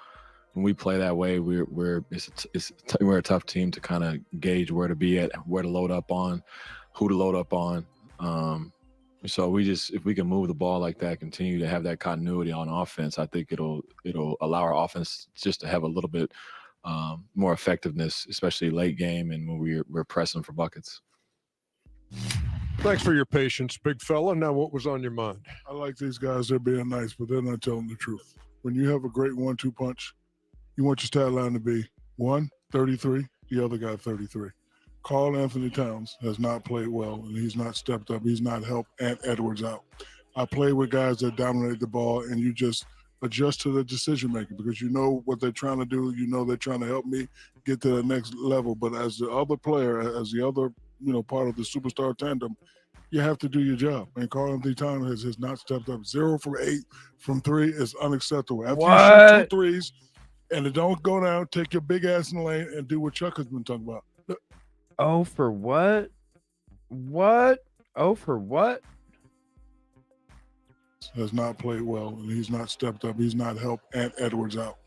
Speaker 11: When we play that way, we're a tough team to kind of gauge where to be at, where to load up on, who to load up on. So if we can move the ball like that, continue to have that continuity on offense, I think it'll allow our offense just to have a little bit more effectiveness, especially late game and when we're pressing for buckets.
Speaker 12: Thanks for your patience, big fella. Now, what was on your mind?
Speaker 13: I like these guys. They're being nice, but they're not telling the truth. When you have a great 1-2 punch, you want your stat line to be 1, 33, the other guy 33. Karl Anthony Towns has not played well, and he's not stepped up. He's not helped Ant Edwards out. I play with guys that dominate the ball, and you just adjust to the decision-making because you know what they're trying to do. You know they're trying to help me get to the next level. But as the other player, as the other part of the superstar tandem, you have to do your job. And Karl Anthony Towns has not stepped up. 0 from 8 from 3 is unacceptable. After you shoot 2 threes and it don't go down, take your big ass in the lane and do what Chuck has been talking about.
Speaker 1: Oh, for what? What? Oh, for what?
Speaker 13: Has not played well, and he's not stepped up. He's not helped Ant Edwards out.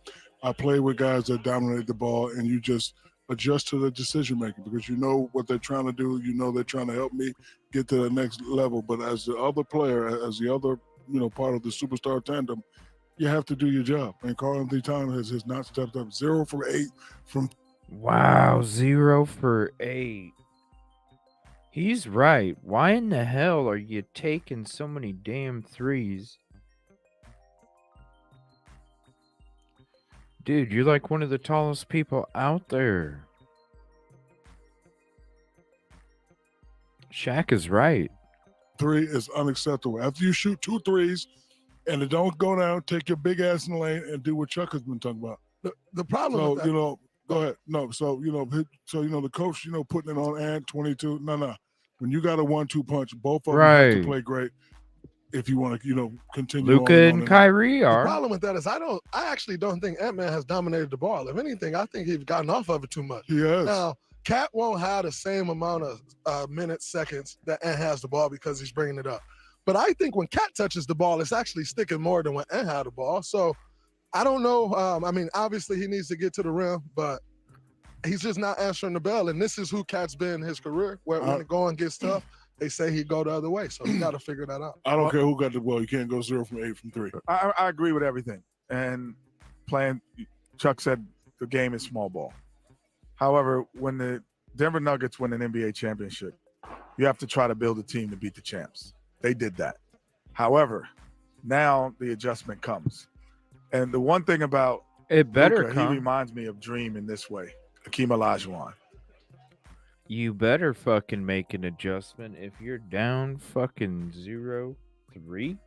Speaker 13: I play with guys that dominate the ball, and you just adjust to the decision-making because you know what they're trying to do. You know they're trying to help me get to the next level. But as the other player, as the other part of the superstar tandem, you have to do your job. And Karl Anthony Towns has not stepped up. 0 from 8 from.
Speaker 1: Wow, 0 for 8. He's right. Why in the hell are you taking so many damn threes? Dude, you're like one of the tallest people out there. Shaq is right.
Speaker 13: 3 is unacceptable. After you shoot 2 threes and it don't go down, take your big ass in the lane and do what Chuck has been talking about.
Speaker 14: The problem
Speaker 13: So,
Speaker 14: with that,
Speaker 13: go ahead. No, so, the coach, putting it on Ant 22. No. When you got a 1-2 punch, both of them have
Speaker 1: Right.
Speaker 13: to play great if you want to, continue.
Speaker 1: Luka
Speaker 13: on
Speaker 1: and Kyrie
Speaker 14: the
Speaker 1: are.
Speaker 14: problem with that is I actually don't think Ant-Man has dominated the ball. If anything, I think he's gotten off of it too much.
Speaker 13: He has.
Speaker 14: Now, Cat won't have the same amount of minutes, seconds that Ant has the ball because he's bringing it up. But I think when Cat touches the ball, it's actually sticking more than when Ant had the ball. So I don't know. Obviously he needs to get to the rim, but he's just not answering the bell. And this is who Cat's been his career, where when the going gets tough, they say he'd go the other way. So you got to figure that out.
Speaker 13: I don't care who got the ball. You can't go 0 from 8 from 3.
Speaker 25: I agree with everything. And Chuck said the game is small ball. However, when the Denver Nuggets win an NBA championship, you have to try to build a team to beat the champs. They did that. However, now the adjustment comes. And the one thing about
Speaker 1: It better
Speaker 25: Luka,
Speaker 1: come.
Speaker 25: he reminds me of Dream in this way. Hakeem Olajuwon.
Speaker 1: You better fucking make an adjustment. If you're down fucking 0-3,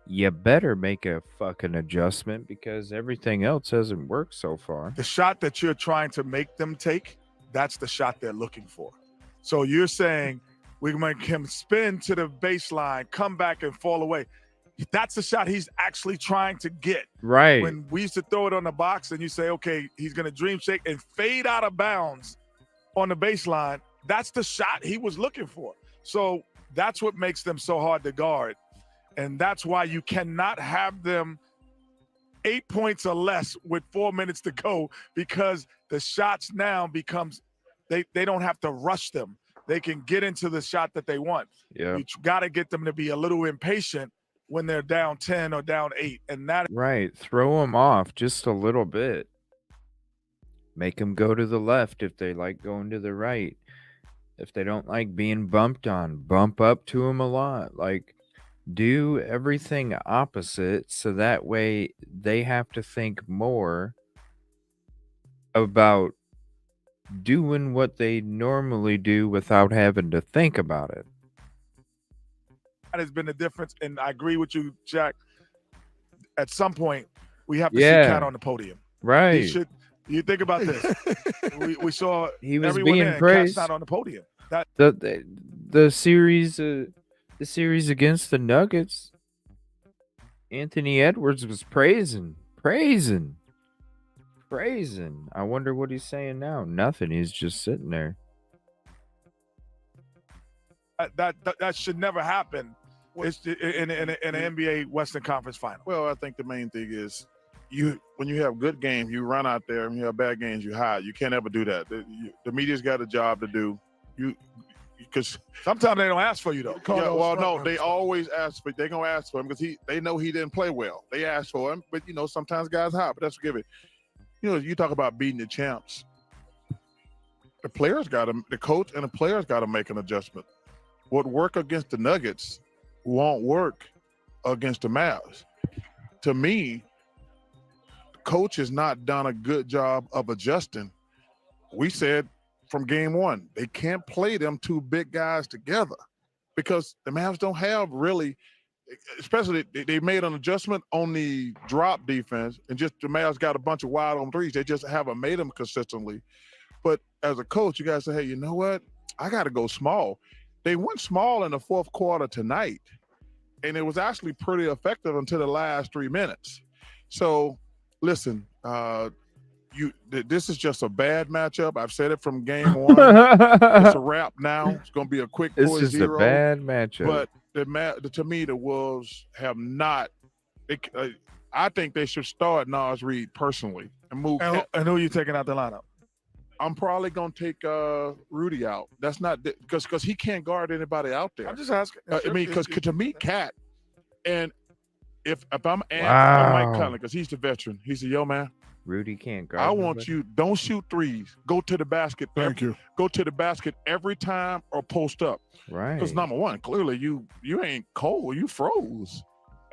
Speaker 1: you better make a fucking adjustment because everything else hasn't worked so far.
Speaker 25: The shot that you're trying to make them take, that's the shot they're looking for. So you're saying we make him spin to the baseline, come back and fall away. That's the shot he's actually trying to get.
Speaker 1: Right.
Speaker 25: When we used to throw it on the box and you say, okay, he's going to dream shake and fade out of bounds on the baseline, that's the shot he was looking for. So that's what makes them so hard to guard. And that's why you cannot have them 8 points or less with 4 minutes to go, because the shots now becomes they don't have to rush them. They can get into the shot that they want.
Speaker 1: Yeah.
Speaker 25: You got to get them to be a little impatient when they're down 10 or down 8. And that
Speaker 1: Right. Throw them off just a little bit. Make them go to the left if they like going to the right. If they don't like being bumped on, bump up to them a lot. Like, do everything opposite so that way they have to think more about doing what they normally do without having to think about it.
Speaker 25: has been the difference. And I agree with you, Jack. At some point, we have to
Speaker 1: Yeah.
Speaker 25: see Cat on the podium.
Speaker 1: Right.
Speaker 25: He should. You think about this. we saw
Speaker 1: He was
Speaker 25: everyone
Speaker 1: being
Speaker 25: there, and
Speaker 1: praised.
Speaker 25: Cat's not on the podium. That
Speaker 1: The series against the Nuggets, Anthony Edwards was praising Praising. I wonder what he's saying now. Nothing. He's just sitting there.
Speaker 25: That should never happen. It's in an NBA Western Conference Final.
Speaker 8: Well, I think the main thing is when you have good games, you run out there, and you have bad games, you hide. You can't ever do that. The media's got a job to do. Because
Speaker 25: sometimes they don't ask for you though.
Speaker 8: Yeah, well, no, they always ask for. They're gonna ask for him because they know he didn't play well. They ask for him, but sometimes guys hide. But that's forgiven. You talk about beating the champs. The coach and the players got to make an adjustment. What worked against the Nuggets won't work against the Mavs. To me, the coach has not done a good job of adjusting. We said from game one, they can't play them two big guys together because the Mavs don't have really, especially they made an adjustment on the drop defense and just the Mavs got a bunch of wide on threes. They just haven't made them consistently. But as a coach, you guys say, hey, you know what? I got to go small. They went small in the fourth quarter tonight, and it was actually pretty effective until the last 3 minutes. So, listen, this is just a bad matchup. I've said it from game one. It's a wrap now. It's going to be a quick 4-0.
Speaker 1: It's just a bad matchup.
Speaker 8: But to me, the Wolves have not. I think they should start Naz Reid personally and move.
Speaker 25: And who are you taking out the lineup?
Speaker 8: I'm probably gonna take Rudy out. That's not because he can't guard anybody out there.
Speaker 25: I'm just asking.
Speaker 8: Because to me, Cat, and if I'm
Speaker 1: Wow.
Speaker 8: Mike Conley, because he's the veteran, he's a yo man.
Speaker 1: Rudy can't guard.
Speaker 8: I want you. Don't shoot threes. Go to the basket.
Speaker 13: Thank you.
Speaker 8: Go to the basket every time or post up.
Speaker 1: Right.
Speaker 8: Because number one, clearly you ain't cold. You froze.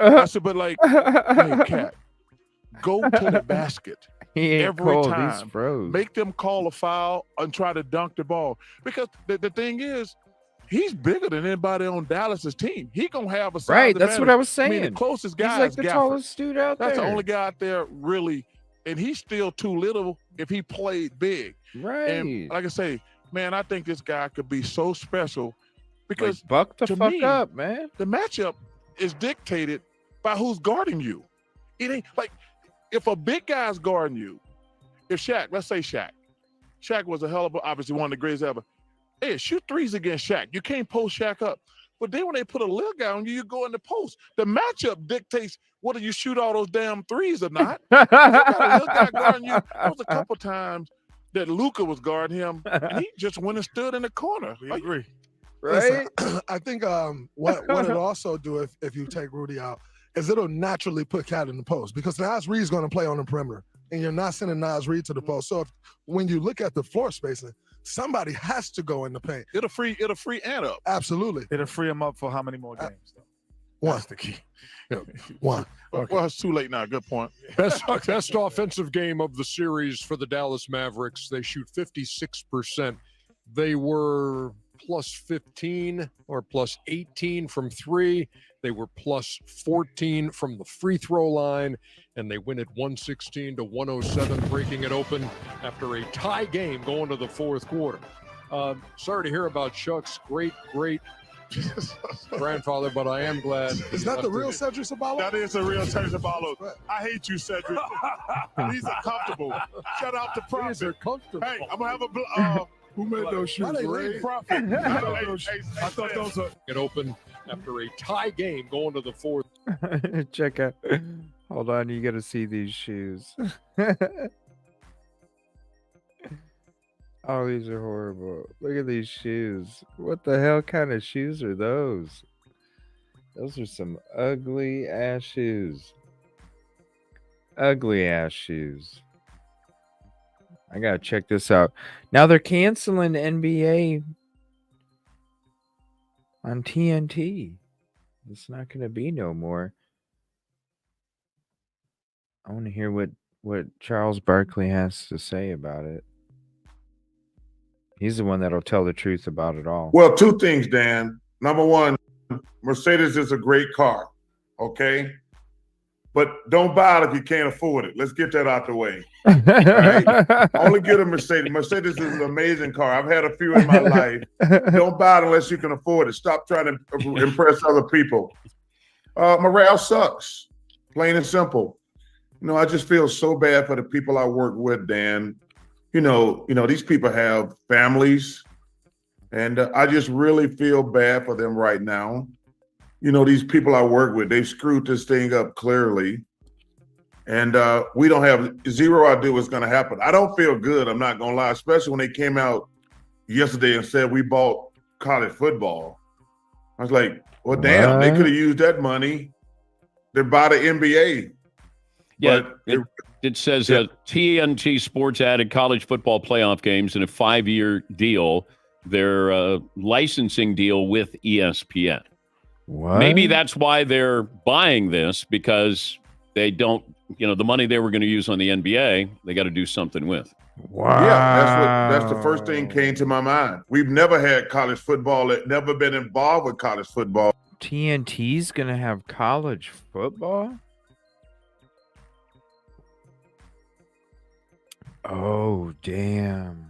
Speaker 8: I said, but like, hey, Cat, go to the basket.
Speaker 1: He ain't
Speaker 8: every
Speaker 1: cold,
Speaker 8: time.
Speaker 1: he's froze.
Speaker 8: Make them call a foul and try to dunk the ball. Because the thing is, he's bigger than anybody on Dallas's team. He gonna have a size
Speaker 1: Right, that's what
Speaker 8: advantage.
Speaker 1: I was
Speaker 8: I mean, the
Speaker 1: saying.
Speaker 8: closest
Speaker 1: He's
Speaker 8: guy
Speaker 1: like
Speaker 8: is
Speaker 1: the
Speaker 8: Gafford.
Speaker 1: tallest dude out
Speaker 8: That's
Speaker 1: there.
Speaker 8: the only guy out there really, and he's still too little if he played big.
Speaker 1: Right.
Speaker 8: And like I say, man, I think this guy could be so special because
Speaker 1: Like, buck the
Speaker 8: to
Speaker 1: fuck
Speaker 8: me,
Speaker 1: up, man.
Speaker 8: The matchup is dictated by who's guarding you. It ain't like if a big guy's guarding you. If Shaq, let's say Shaq was a hell of a, obviously one of the greatest ever. Hey, shoot threes against Shaq. You can't post Shaq up. But then when they put a little guy on you, you go in the post. The matchup dictates whether you shoot all those damn threes or not. If you got a little guy guarding you, there was a couple times that Luka was guarding him, and he just went and stood in the corner.
Speaker 25: We agree.
Speaker 8: Right?
Speaker 14: Listen, I think what it'll also do if you take Rudy out is it'll naturally put Cat in the post because Naz Reid's going to play on the perimeter, and you're not sending Naz Reid to the post. So when you look at the floor spacing, somebody has to go in the paint.
Speaker 8: It'll free Ant up.
Speaker 14: Absolutely.
Speaker 25: It'll free him up for how many more games?
Speaker 14: One.
Speaker 25: That's the key.
Speaker 14: One.
Speaker 8: Well, it's too late now. Good point.
Speaker 12: Best offensive game of the series for the Dallas Mavericks. They shoot 56%. They were plus 15 or plus 18 from three. They were plus 14 from the free throw line, and they win it 116-107, breaking it open after a tie game going to the fourth quarter. Sorry to hear about Chuck's great grandfather, but I am glad.
Speaker 14: Is that the real Cedric Ceballos?
Speaker 8: That is a real Cedric Ceballos. I hate you, Cedric. These are comfortable. Shout out to Prophet.
Speaker 12: These are comfortable.
Speaker 8: Hey, I'm gonna have a
Speaker 12: Who made those shoes? Ray?
Speaker 8: Prophet.
Speaker 12: I thought those were it open after a tie game going to the fourth.
Speaker 1: Check out. Hold on, you got to see these shoes. Oh, these are horrible. Look at these shoes. What the hell kind of shoes are those? Those are some ugly ass shoes. Ugly ass shoes. I gotta check this out. Now they're canceling NBA on TNT. It's not gonna be no more. I want to hear what Charles Barkley has to say about it. He's the one that'll tell the truth about it all.
Speaker 10: Well, two things, Dan. Number one, Mercedes is a great car, okay? But don't buy it if you can't afford it. Let's get that out the way. Right? Only get a Mercedes. Mercedes is an amazing car. I've had a few in my life. Don't buy it unless you can afford it. Stop trying to impress other people. Morale sucks, plain and simple. I just feel so bad for the people I work with, Dan. These people have families, and I just really feel bad for them right now. These people I work with, they've screwed this thing up clearly. And we don't have zero idea what's going to happen. I don't feel good, I'm not going to lie, especially when they came out yesterday and said we bought college football. I was like, well, damn, they could have used that money to buy the NBA.
Speaker 15: Yeah, it says TNT Sports added college football playoff games in a 5-year deal, their licensing deal with ESPN.
Speaker 1: What?
Speaker 15: Maybe that's why they're buying this, because they don't, the money they were going to use on the NBA, they got to do something with.
Speaker 1: Wow.
Speaker 10: Yeah, that's the first thing came to my mind. We've never had college football, never been involved with college football.
Speaker 1: TNT's going to have college football? Oh, damn.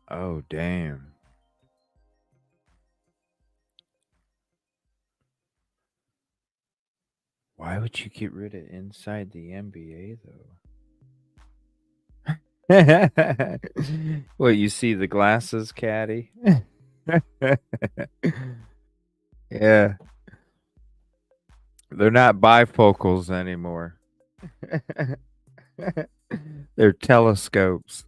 Speaker 1: Oh, damn. Why would you get rid of inside the NBA, though? What, you see the glasses, Caddy? Yeah. They're not bifocals anymore. They're telescopes.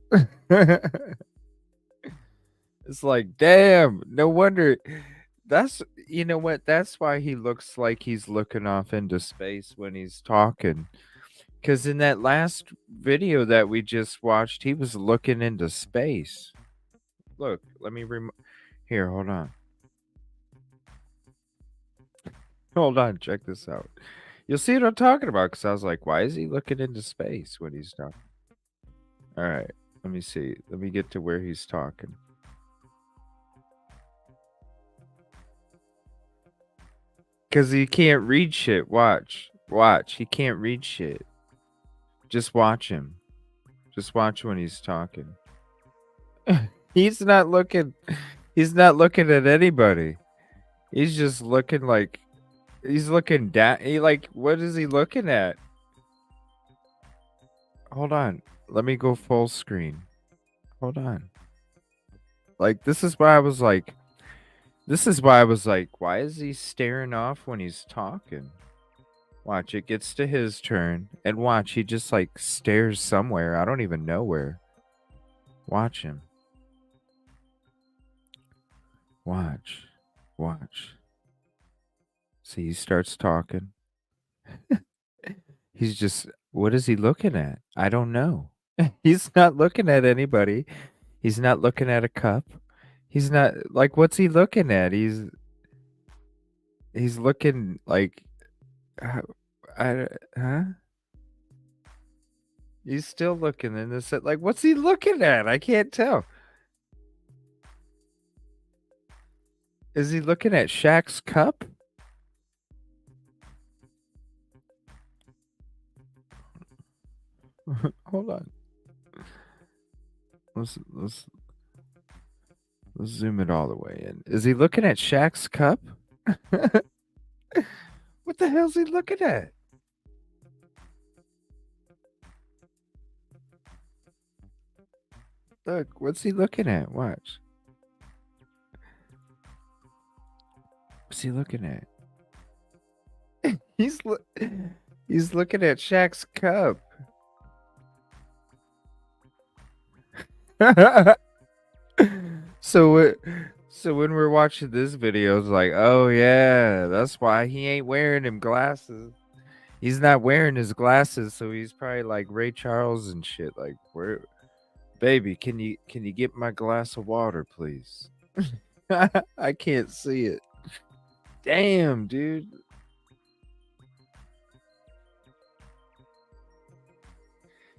Speaker 1: It's like, damn, no wonder. That's, you know what? That's why he looks like he's looking off into space when he's talking. Because in that last video that we just watched, he was looking into space. Look, let me here, hold on. Hold on, check this out. You'll see what I'm talking about, because I was like, why is he looking into space when he's talking? All right, let me see. Let me get to where he's talking. Because he can't read shit. Watch. He can't read shit. Just watch him. Just watch when he's talking. He's not looking at anybody. He's just looking like he's looking down. What is he looking at? Hold on. Let me go full screen. Hold on. This is why I was like, why is he staring off when he's talking? Watch, it gets to his turn, and watch, he just stares somewhere. I don't even know where. Watch him. Watch. See, he starts talking. He's just, what is he looking at? I don't know. He's not looking at anybody. He's not looking at a cup. He's not, what's he looking at? He's looking huh? He's still looking in this, what's he looking at? I can't tell. Is he looking at Shaq's cup? Hold on. Let's zoom it all the way in. Is he looking at Shaq's cup? What the hell's he looking at? Look, what's he looking at? Watch. What's he looking at? He's looking at Shaq's cup. So when we're watching this video, it's like, oh yeah, that's why he ain't wearing them glasses. He's not wearing his glasses, so he's probably like Ray Charles and shit. Like, where, baby, can you get my glass of water, please? I can't see it. Damn, dude.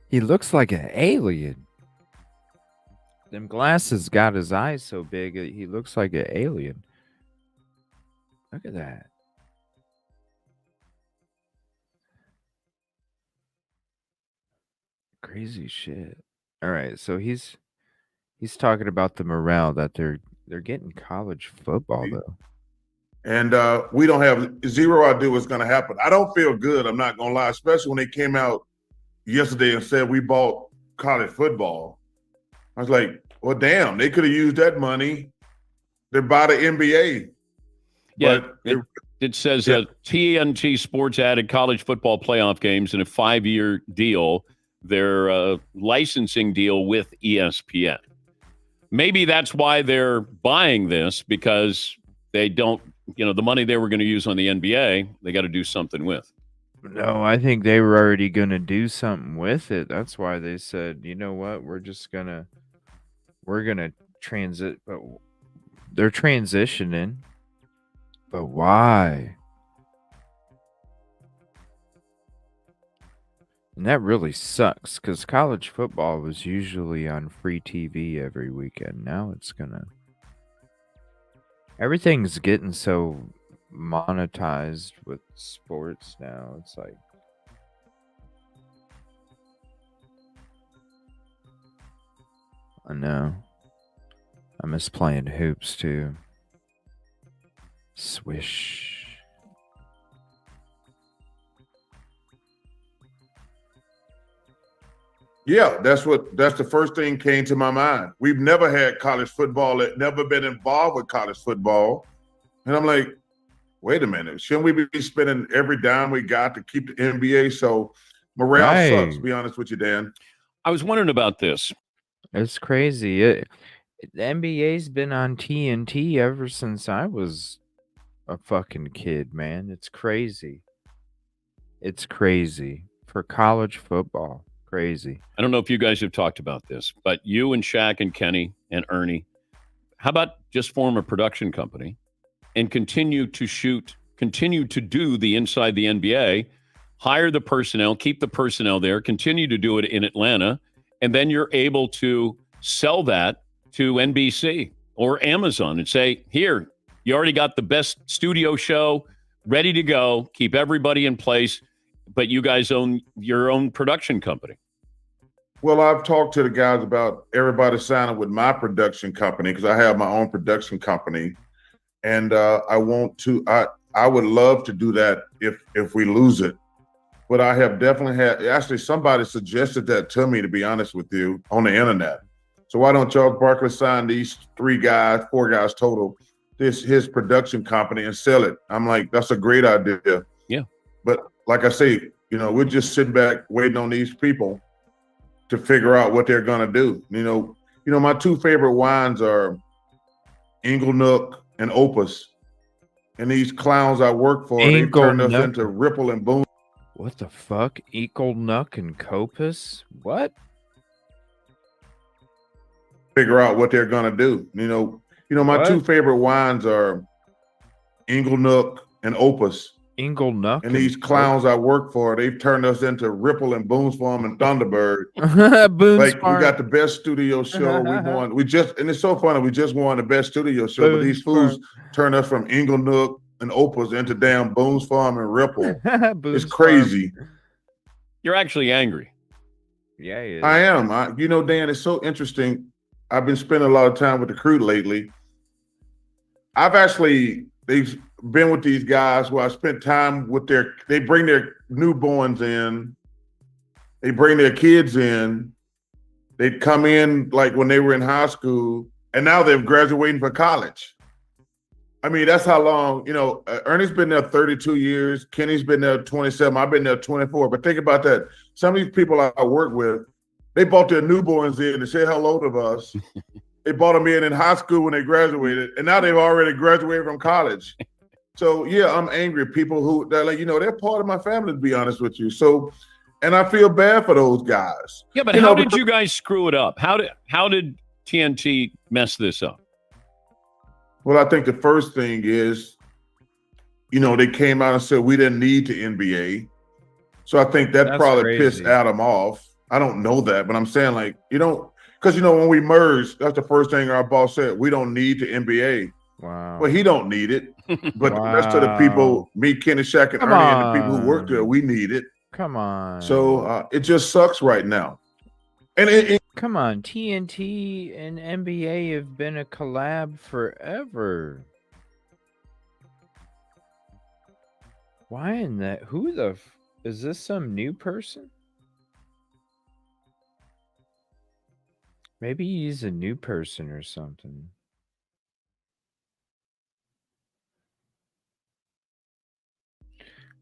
Speaker 1: He looks like an alien. Them glasses got his eyes so big, he looks like an alien. Look at that. Crazy shit. All right, so he's talking about the morale that they're getting college football though.
Speaker 10: And we don't have zero idea what's going to happen. I don't feel good. I'm not going to lie, especially when they came out yesterday and said we bought college football. I was like, well, damn, they could have used that money to buy the NBA.
Speaker 15: Yeah,
Speaker 10: But
Speaker 15: it says TNT Sports added college football playoff games in a 5-year deal, their licensing deal with ESPN. Maybe that's why they're buying this, because they don't, the money they were going to use on the NBA, they got to do something with.
Speaker 1: No, I think they were already going to do something with it. That's why they said, you know what, we're going to transit, but they're transitioning. But why? And that really sucks, because college football was usually on free TV every weekend. Now it's everything's getting so monetized with sports now. It's like, I know. I miss playing hoops too. Swish.
Speaker 10: yeah, that's the first thing came to my mind. We've never had college football, never been involved with college football. And I'm like, wait a minute, shouldn't we be spending every dime we got to keep the NBA? So morale sucks, to be honest with you, Dan.
Speaker 15: I was wondering about this.
Speaker 1: It's crazy. The NBA's been on TNT ever since I was a fucking kid, man. It's crazy. It's crazy for college football. Crazy.
Speaker 15: I don't know if you guys have talked about this, but you and Shaq and Kenny and Ernie, how about just form a production company and continue to do the Inside the NBA, hire the personnel, keep the personnel there, continue to do it in Atlanta, and then you're able to sell that to NBC or Amazon and say, here, you already got the best studio show ready to go, keep everybody in place, but you guys own your own production company.
Speaker 10: Well, I've talked to the guys about everybody signing with my production company, because I have my own production company. And I would love to do that if we lose it. But I have definitely actually somebody suggested that to me, to be honest with you, on the internet. So why don't Charles Barkley sign these 4 guys total, his production company, and sell it? I'm like, that's a great idea.
Speaker 15: Yeah.
Speaker 10: But like I say, we're just sitting back waiting on these people to figure out what they're gonna do. My 2 favorite wines are Ingle Nook and Opus. And these clowns I work for, they turned us into Ripple and Boom.
Speaker 1: What the fuck? Eagle Nuck and Copus? What?
Speaker 10: Figure out what they're gonna do. My
Speaker 1: What?
Speaker 10: 2 favorite wines are Ingle Nook and Opus.
Speaker 1: Ingle Nuck
Speaker 10: And these clowns I work for, they've turned us into Ripple and Boone's Farm and Thunderbird.
Speaker 1: Boone's
Speaker 10: Like,
Speaker 1: Farm.
Speaker 10: we got the best studio show. And it's so funny. We just won the best studio show, but these fools turned us from Ingle Nook and Opus into damn Boone's Farm and Ripple. It's crazy.
Speaker 15: You're actually angry.
Speaker 1: Yeah, he is.
Speaker 10: I am. Dan, it's so interesting. I've been spending a lot of time with the crew lately. They've been with these guys where I spent time with they bring their newborns in, they bring their kids in, they'd come in like when they were in high school, and now they're graduating for college. I mean, that's how long, Ernie's been there 32 years, Kenny's been there 27, I've been there 24, but think about that. Some of these people I work with, they brought their newborns in to say hello to us. They brought them in high school when they graduated, and now they've already graduated from college. So yeah, I'm angry at people who they're part of my family, to be honest with you. So, and I feel bad for those guys.
Speaker 15: Yeah, but how did you guys screw it up? How did TNT mess this up?
Speaker 10: Well, I think the first thing is, they came out and said we didn't need the NBA. So I think that probably pissed Adam off. I don't know that, but I'm saying because when we merged, that's the first thing our boss said. We don't need the NBA.
Speaker 1: Wow.
Speaker 10: Well, he don't need it, but the rest of the people, me, Kenny, Shaq, and Ernie, and the people who work there, we need it.
Speaker 1: Come on.
Speaker 10: So it just sucks right now. And
Speaker 1: come on, TNT and NBA have been a collab forever. Why in that? Who the? Is this some new person? Maybe he's a new person or something.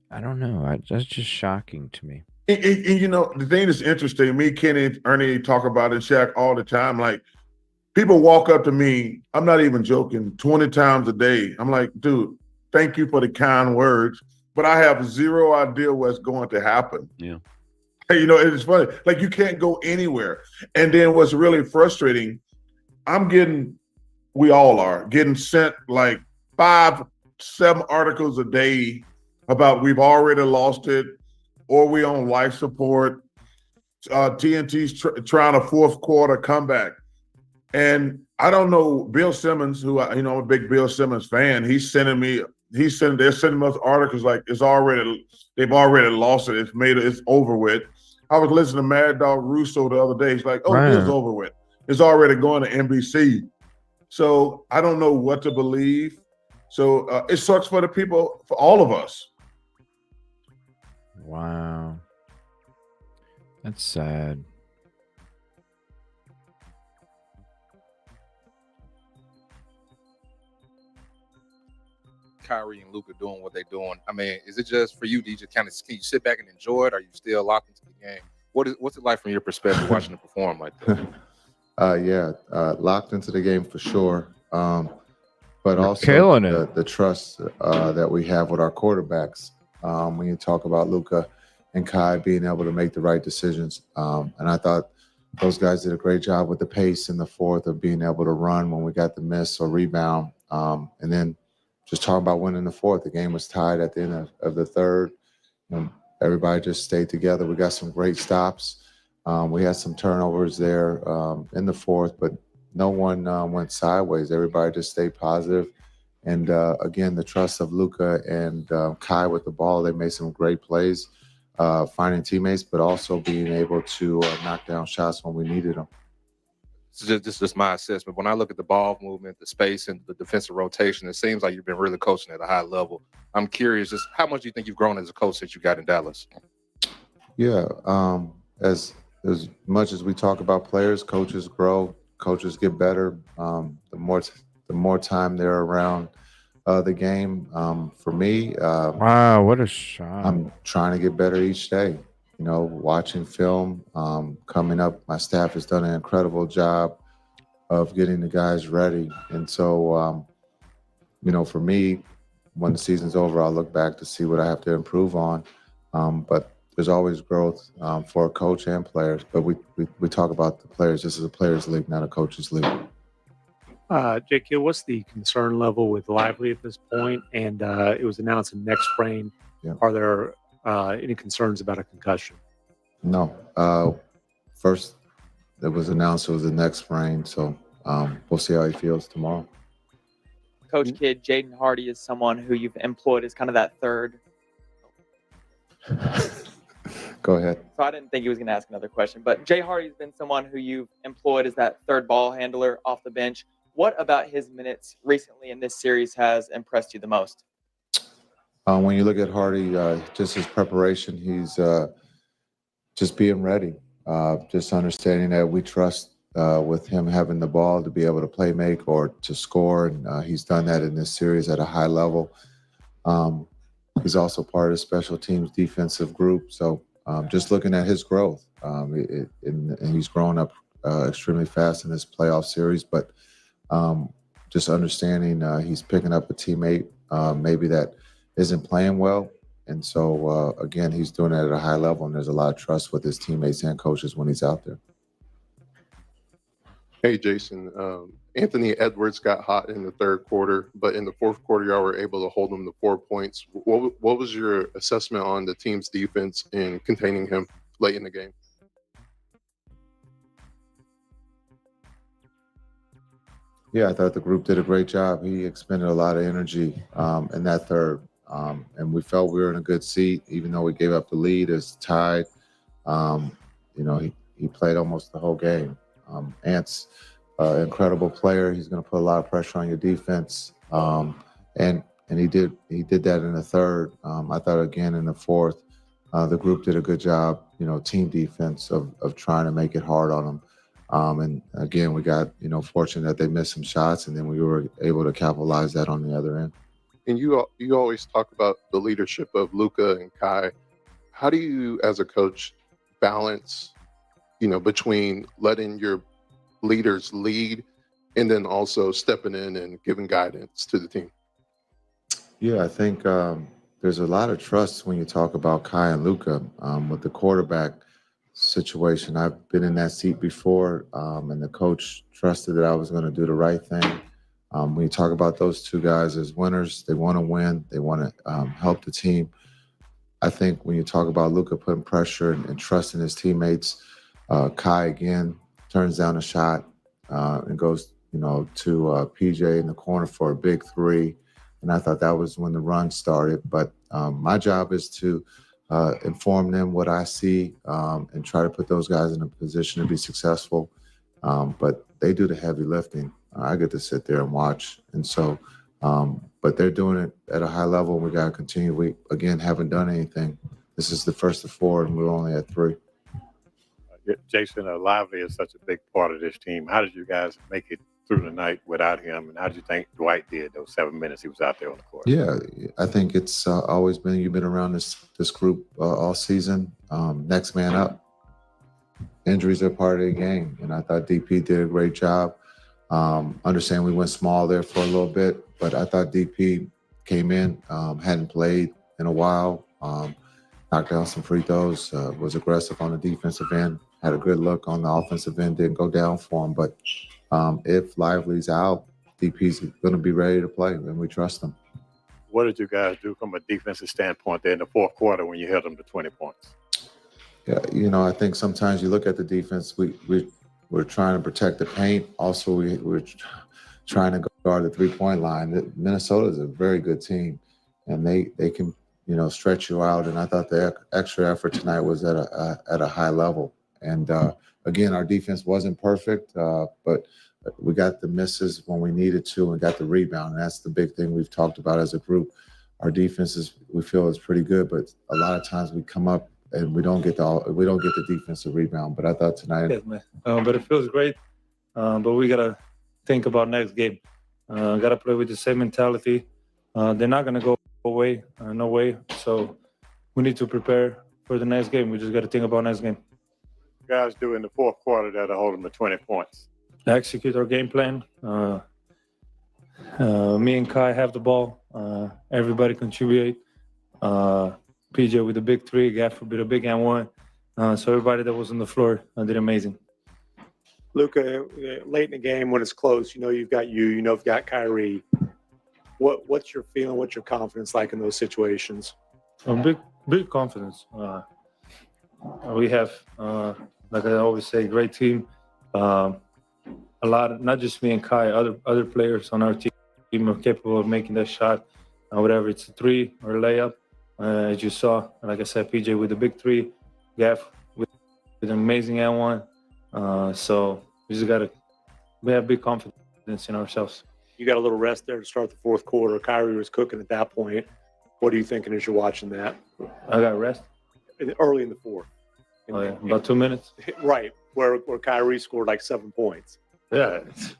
Speaker 1: I don't know. That's just shocking to me.
Speaker 10: And, you know, the thing that's interesting, me, Kenny, Ernie talk about it, Shaq, all the time. Like, people walk up to me, I'm not even joking, 20 times a day. I'm like, dude, thank you for the kind words, but I have zero idea what's going to happen.
Speaker 15: Yeah.
Speaker 10: You know, it's funny. Like, you can't go anywhere. And then what's really frustrating, we all are getting sent like 5-7 articles a day about we've already lost it, or we on life support. TNT's trying a fourth quarter comeback. And I don't know, Bill Simmons, who I'm a big Bill Simmons fan, they're sending us articles like they've already lost it. It's over with. I was listening to Mad Dog Russo the other day. He's like, oh, It's over with. It's already going to NBC. So I don't know what to believe. So it sucks for the people, for all of us.
Speaker 1: Wow. That's sad.
Speaker 5: Kyrie and Luka doing what they're doing. I mean, is it just for you? Do you just can you sit back and enjoy it? Are you still locked into the game? What's it like from your perspective watching them perform like that?
Speaker 16: Locked into the game for sure. But
Speaker 1: You're
Speaker 16: also
Speaker 1: killing it.
Speaker 16: the trust that we have with our quarterbacks. When you talk about Luka and Kai being able to make the right decisions. And I thought those guys did a great job with the pace in the fourth of being able to run when we got the miss or rebound. And then just talking about winning the fourth. The game was tied at the end of the third. Everybody just stayed together. We got some great stops. We had some turnovers there in the fourth, but no one went sideways. Everybody just stayed positive. And again, the trust of Luka and Kai with the ball, they made some great plays, finding teammates, but also being able to knock down shots when we needed them.
Speaker 5: This is just my assessment. When I look at the ball movement, the space, and the defensive rotation, it seems like you've been really coaching at a high level. I'm curious, just how much do you think you've grown as a coach since you got in Dallas?
Speaker 16: Yeah, as much as we talk about players, coaches grow, coaches get better. The more time they're around the game. For me,
Speaker 1: wow, what a shot!
Speaker 16: I'm trying to get better each day. Watching film, coming up, my staff has done an incredible job of getting the guys ready. And so, for me, when the season's over, I'll look back to see what I have to improve on. But there's always growth for a coach and players. But we talk about the players. This is a players' league, not a coaches' league.
Speaker 18: JQ, what's the concern level with Lively at this point? And it was announced in next frame.
Speaker 16: Yeah.
Speaker 18: Are there any concerns about a concussion?
Speaker 16: No. First, it was announced it was the next frame. So we'll see how he feels tomorrow.
Speaker 19: Coach Kidd, Jaden Hardy is someone who you've employed as kind of that third.
Speaker 16: Go ahead.
Speaker 19: So I didn't think he was going to ask another question, but Jay Hardy's been someone who you've employed as that third ball handler off the bench. What about his minutes recently in this series has impressed you the most?
Speaker 16: When you look at Hardy, just his preparation, he's just being ready, just understanding that we trust with him having the ball to be able to play make or to score. And he's done that in this series at a high level. He's also part of the special teams defensive group. So just looking at his growth, and he's grown up extremely fast in this playoff series, but just understanding he's picking up a teammate maybe that isn't playing well. And so, again, he's doing it at a high level, and there's a lot of trust with his teammates and coaches when he's out there.
Speaker 20: Hey, Jason. Anthony Edwards got hot in the third quarter, but in the fourth quarter, y'all were able to hold him to 4 points. What was your assessment on the team's defense in containing him late in the game?
Speaker 16: Yeah, I thought the group did a great job. He expended a lot of energy in that third. And we felt we were in a good seat, even though we gave up the lead. It's tied. He played almost the whole game. Ant's an incredible player. He's going to put a lot of pressure on your defense. And and he did that in the third. I thought again in the fourth, the group did a good job, team defense of trying to make it hard on them. And again, we got, fortunate that they missed some shots, and then we were able to capitalize that on the other end.
Speaker 20: And you always talk about the leadership of Luka and Kai. How do you, as a coach, balance, between letting your leaders lead and then also stepping in and giving guidance to the team?
Speaker 16: Yeah, I think there's a lot of trust when you talk about Kai and Luka with the quarterback situation. I've been in that seat before, and the coach trusted that I was going to do the right thing. When you talk about those two guys as winners, they want to win. They want to help the team. I think when you talk about Luka putting pressure and trusting his teammates, Kai again turns down a shot and goes, to PJ in the corner for a big three. And I thought that was when the run started. But my job is to inform them what I see and try to put those guys in a position to be successful. But they do the heavy lifting. I get to sit there and watch. And so, but they're doing it at a high level. And we got to continue. We, again, haven't done anything. This is the first of 4, and we're only at 3.
Speaker 4: Jason, Lively is such a big part of this team. How did you guys make it through the night without him? And how did you think Dwight did those 7 minutes he was out there on the court?
Speaker 16: Yeah, I think it's always been, you've been around this group all season. Next man up. Injuries are part of the game. And I thought DP did a great job. Understand we went small there for a little bit, but I thought DP came in, hadn't played in a while, knocked down some free throws, was aggressive on the defensive end, had a good look on the offensive end, didn't go down for him. But if Lively's out, DP's going to be ready to play, and we trust him.
Speaker 4: What did you guys do from a defensive standpoint there in the fourth quarter when you held them to 20 points?
Speaker 16: Yeah, I think sometimes you look at the defense, we're trying to protect the paint. Also, we're trying to guard the three-point line. Minnesota is a very good team, and they can, stretch you out. And I thought the extra effort tonight was at a high level. And again, our defense wasn't perfect, but we got the misses when we needed to and got the rebound. And that's the big thing we've talked about as a group. Our defense we feel is pretty good, but a lot of times we come up and we don't get the defensive rebound. But I thought tonight.
Speaker 18: Yes, man. But it feels great. But we gotta think about next game. Gotta play with the same mentality. They're not gonna go away, no way. So we need to prepare for the next game. We just gotta think about next game.
Speaker 4: Guys do in the fourth quarter that'll hold them to 20 points?
Speaker 18: Execute our game plan. Me and Kai have the ball. Everybody contribute. PJ with a big three, Gafford with a big and one. So everybody that was on the floor did amazing.
Speaker 7: Luka, late in the game when it's close, you've got you've got Kyrie. What's your feeling? What's your confidence like in those situations?
Speaker 18: Big confidence. We have, like I always say, great team. A lot, not just me and Kai, other players on our team are capable of making that shot, whatever it's a three or a layup. As you saw, like I said, PJ with a big three, Gaff with an amazing N1. So we have big confidence in ourselves.
Speaker 7: You got a little rest there to start the fourth quarter. Kyrie was cooking at that point. What are you thinking as you're watching that?
Speaker 18: I got rest?
Speaker 7: Early in the fourth.
Speaker 18: Oh, yeah. About 2 minutes?
Speaker 7: Right, where Kyrie scored like 7 points.
Speaker 18: Yeah, it's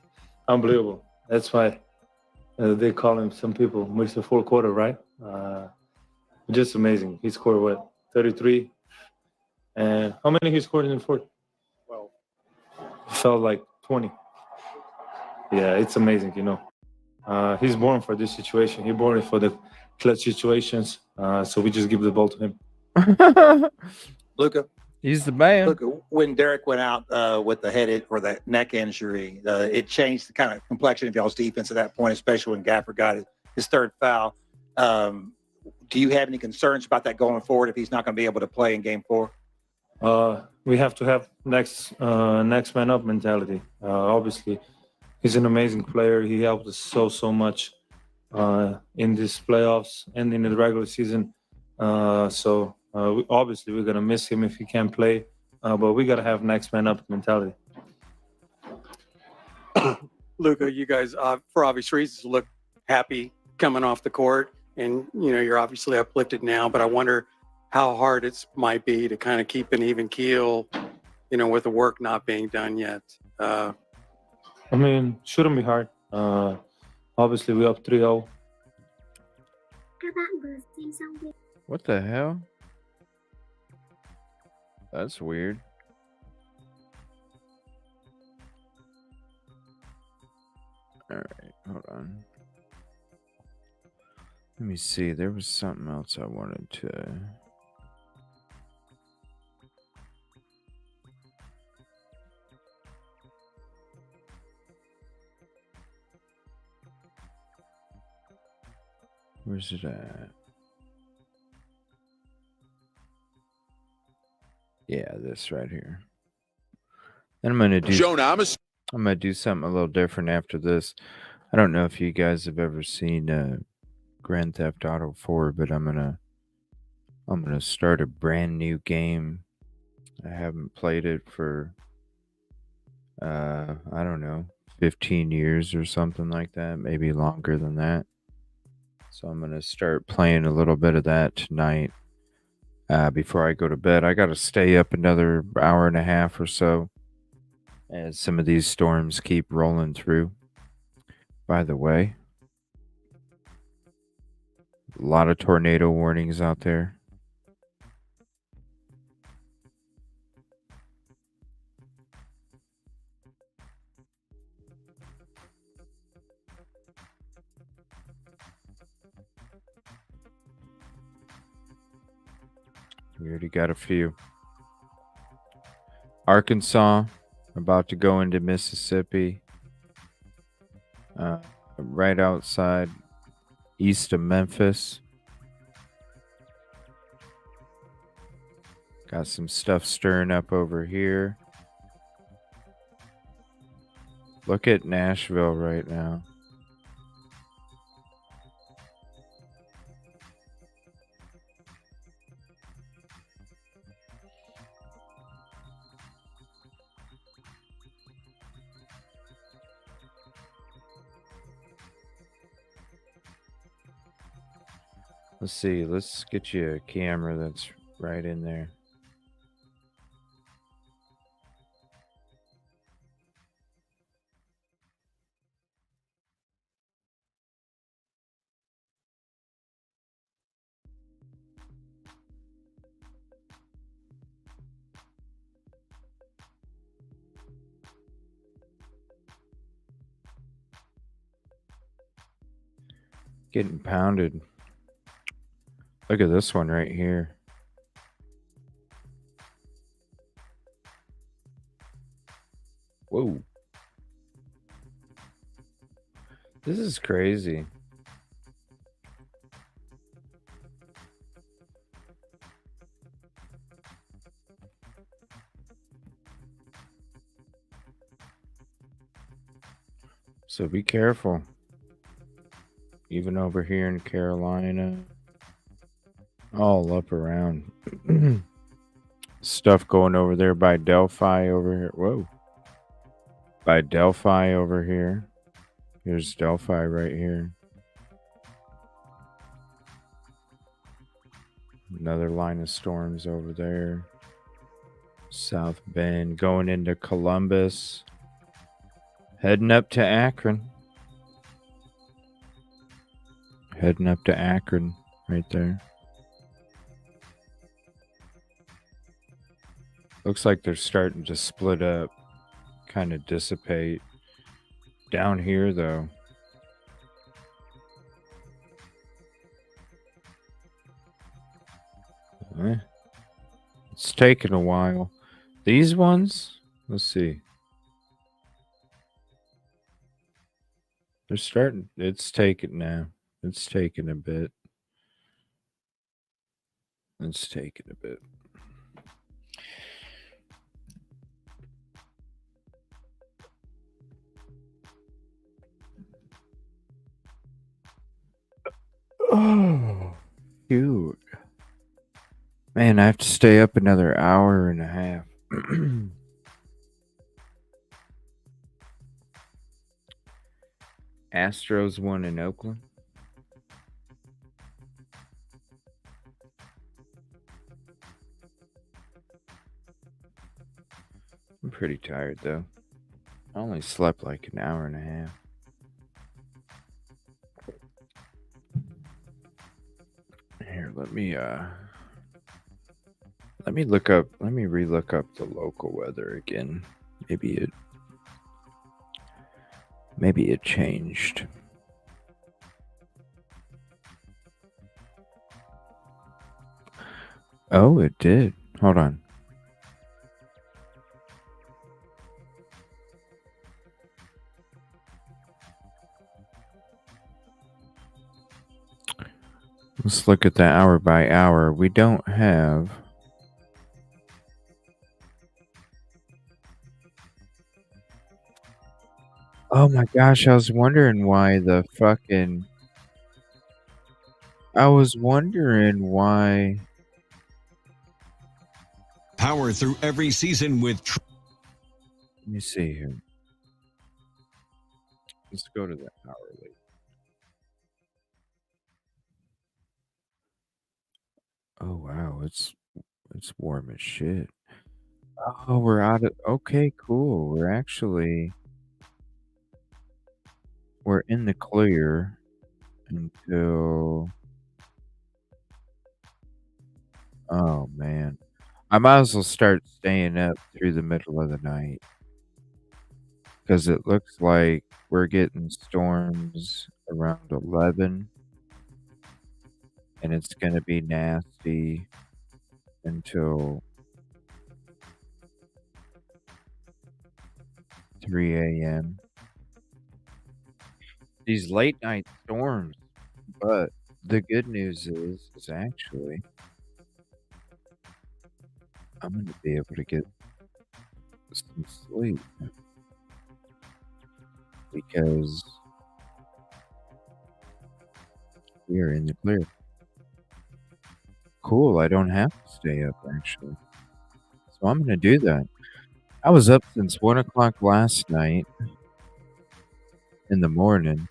Speaker 18: unbelievable. That's why they call him, some people, Mr. Full Quarter, right? Just amazing. He scored, 33? And how many he scored in the fourth?
Speaker 7: 12.
Speaker 18: It felt like 20. Yeah, it's amazing, He's born for this situation. He's born for the clutch situations. So we just give the ball to him.
Speaker 17: Luka.
Speaker 1: He's the man.
Speaker 17: Look, when Derek went out with the head or the neck injury, it changed the kind of complexion of y'all's defense at that point, especially when Gafford got his third foul. Do you have any concerns about that going forward if he's not going to be able to play in Game 4?
Speaker 18: We have to have next man up mentality. Obviously, he's an amazing player. He helped us so much in these playoffs and in the regular season. Obviously, we're going to miss him if he can't play, but we got to have next man up mentality.
Speaker 7: Luka, you guys, for obvious reasons, look happy,
Speaker 2: coming off the court, and you're obviously uplifted now, but I wonder how hard it might be to kind of keep an even keel, with the work not being done yet.
Speaker 18: I mean, shouldn't be hard. Obviously, we're up 3-0.
Speaker 1: What the hell? That's weird. All right, hold on. Let me see. There was something else I wanted to. Where's it at? Yeah, this right here. And I'm gonna do. I'm gonna do something a little different after this. I don't know if you guys have ever seen Grand Theft Auto 4, but I'm gonna start a brand new game. I haven't played it for I don't know, 15 years or something like that, maybe longer than that. So I'm gonna start playing a little bit of that tonight before I go to bed. I gotta stay up another hour and a half or so as some of these storms keep rolling through. By the way, a lot of tornado warnings out there. We already got a few. Arkansas, about to go into Mississippi. Right outside, east of Memphis. Got some stuff stirring up over here. Look at Nashville right now. Let's see. Let's get you a camera that's right in there. Getting pounded. Look at this one right here. Whoa. This is crazy. So be careful. Even over here in Carolina. All up around. Stuff going over there by Delphi over here. Whoa. By Delphi over here. Here's Delphi right here. Another line of storms over there. South Bend going into Columbus. Heading up to Akron. Heading up to Akron right there. Looks like they're starting to split up, kind of dissipate. Down here, though. It's taking a while. These ones, let's see. They're starting, it's taking now. It's taking a bit. It's taking a bit. Oh, cute. Man, I have to stay up another hour and a half. Astros won in Oakland. pretty tired though. I only slept like an hour and a half. Here, let me re-look up the local weather again. Maybe it changed. Oh, it did. Hold on. Let's look at the hour by hour. We don't have. Oh my gosh, I was wondering why the fucking. I was wondering why.
Speaker 3: Power through every season with.
Speaker 1: Let me see here. Let's go to the hourly. Oh wow, it's warm as shit. Oh, we're out of. Okay, cool. We're in the clear until. Oh man, I might as well start staying up through the middle of the night because it looks like we're getting storms around 11, and it's gonna be nasty until 3 a.m. These late night storms, but the good news is actually I'm gonna be able to get some sleep because we are in the clear. Cool, I don't have to stay up actually. So I'm gonna do that. I was up since 1 o'clock last night in the morning.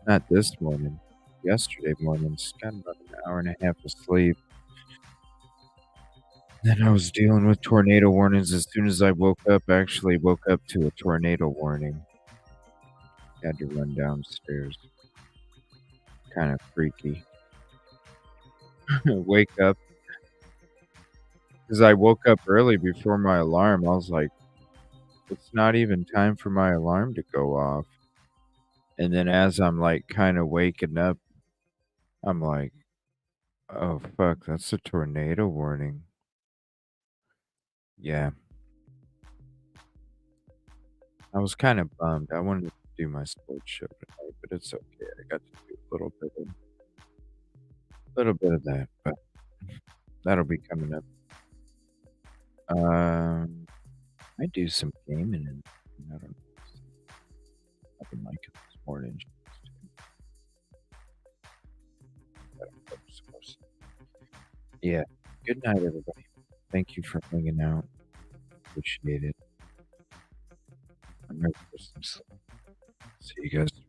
Speaker 1: Not this morning, yesterday morning. Just got about an hour and a half of sleep. Then I was dealing with tornado warnings as soon as I woke up. I actually woke up to a tornado warning. Had to run downstairs. Kind of freaky. Wake up. Because I woke up early before my alarm. I was like, it's not even time for my alarm to go off. And then as I'm like kind of waking up, I'm like, oh fuck, that's a tornado warning. Yeah. I was kind of bummed. I wanted to do my sports show tonight, but it's okay. I got to do a little bit of that, but that'll be coming up. I do some gaming and I don't know. I've been liking this morning. Yeah. Good night, everybody. Thank you for hanging out. Appreciate it. I'm ready for some sleep. See you guys tomorrow.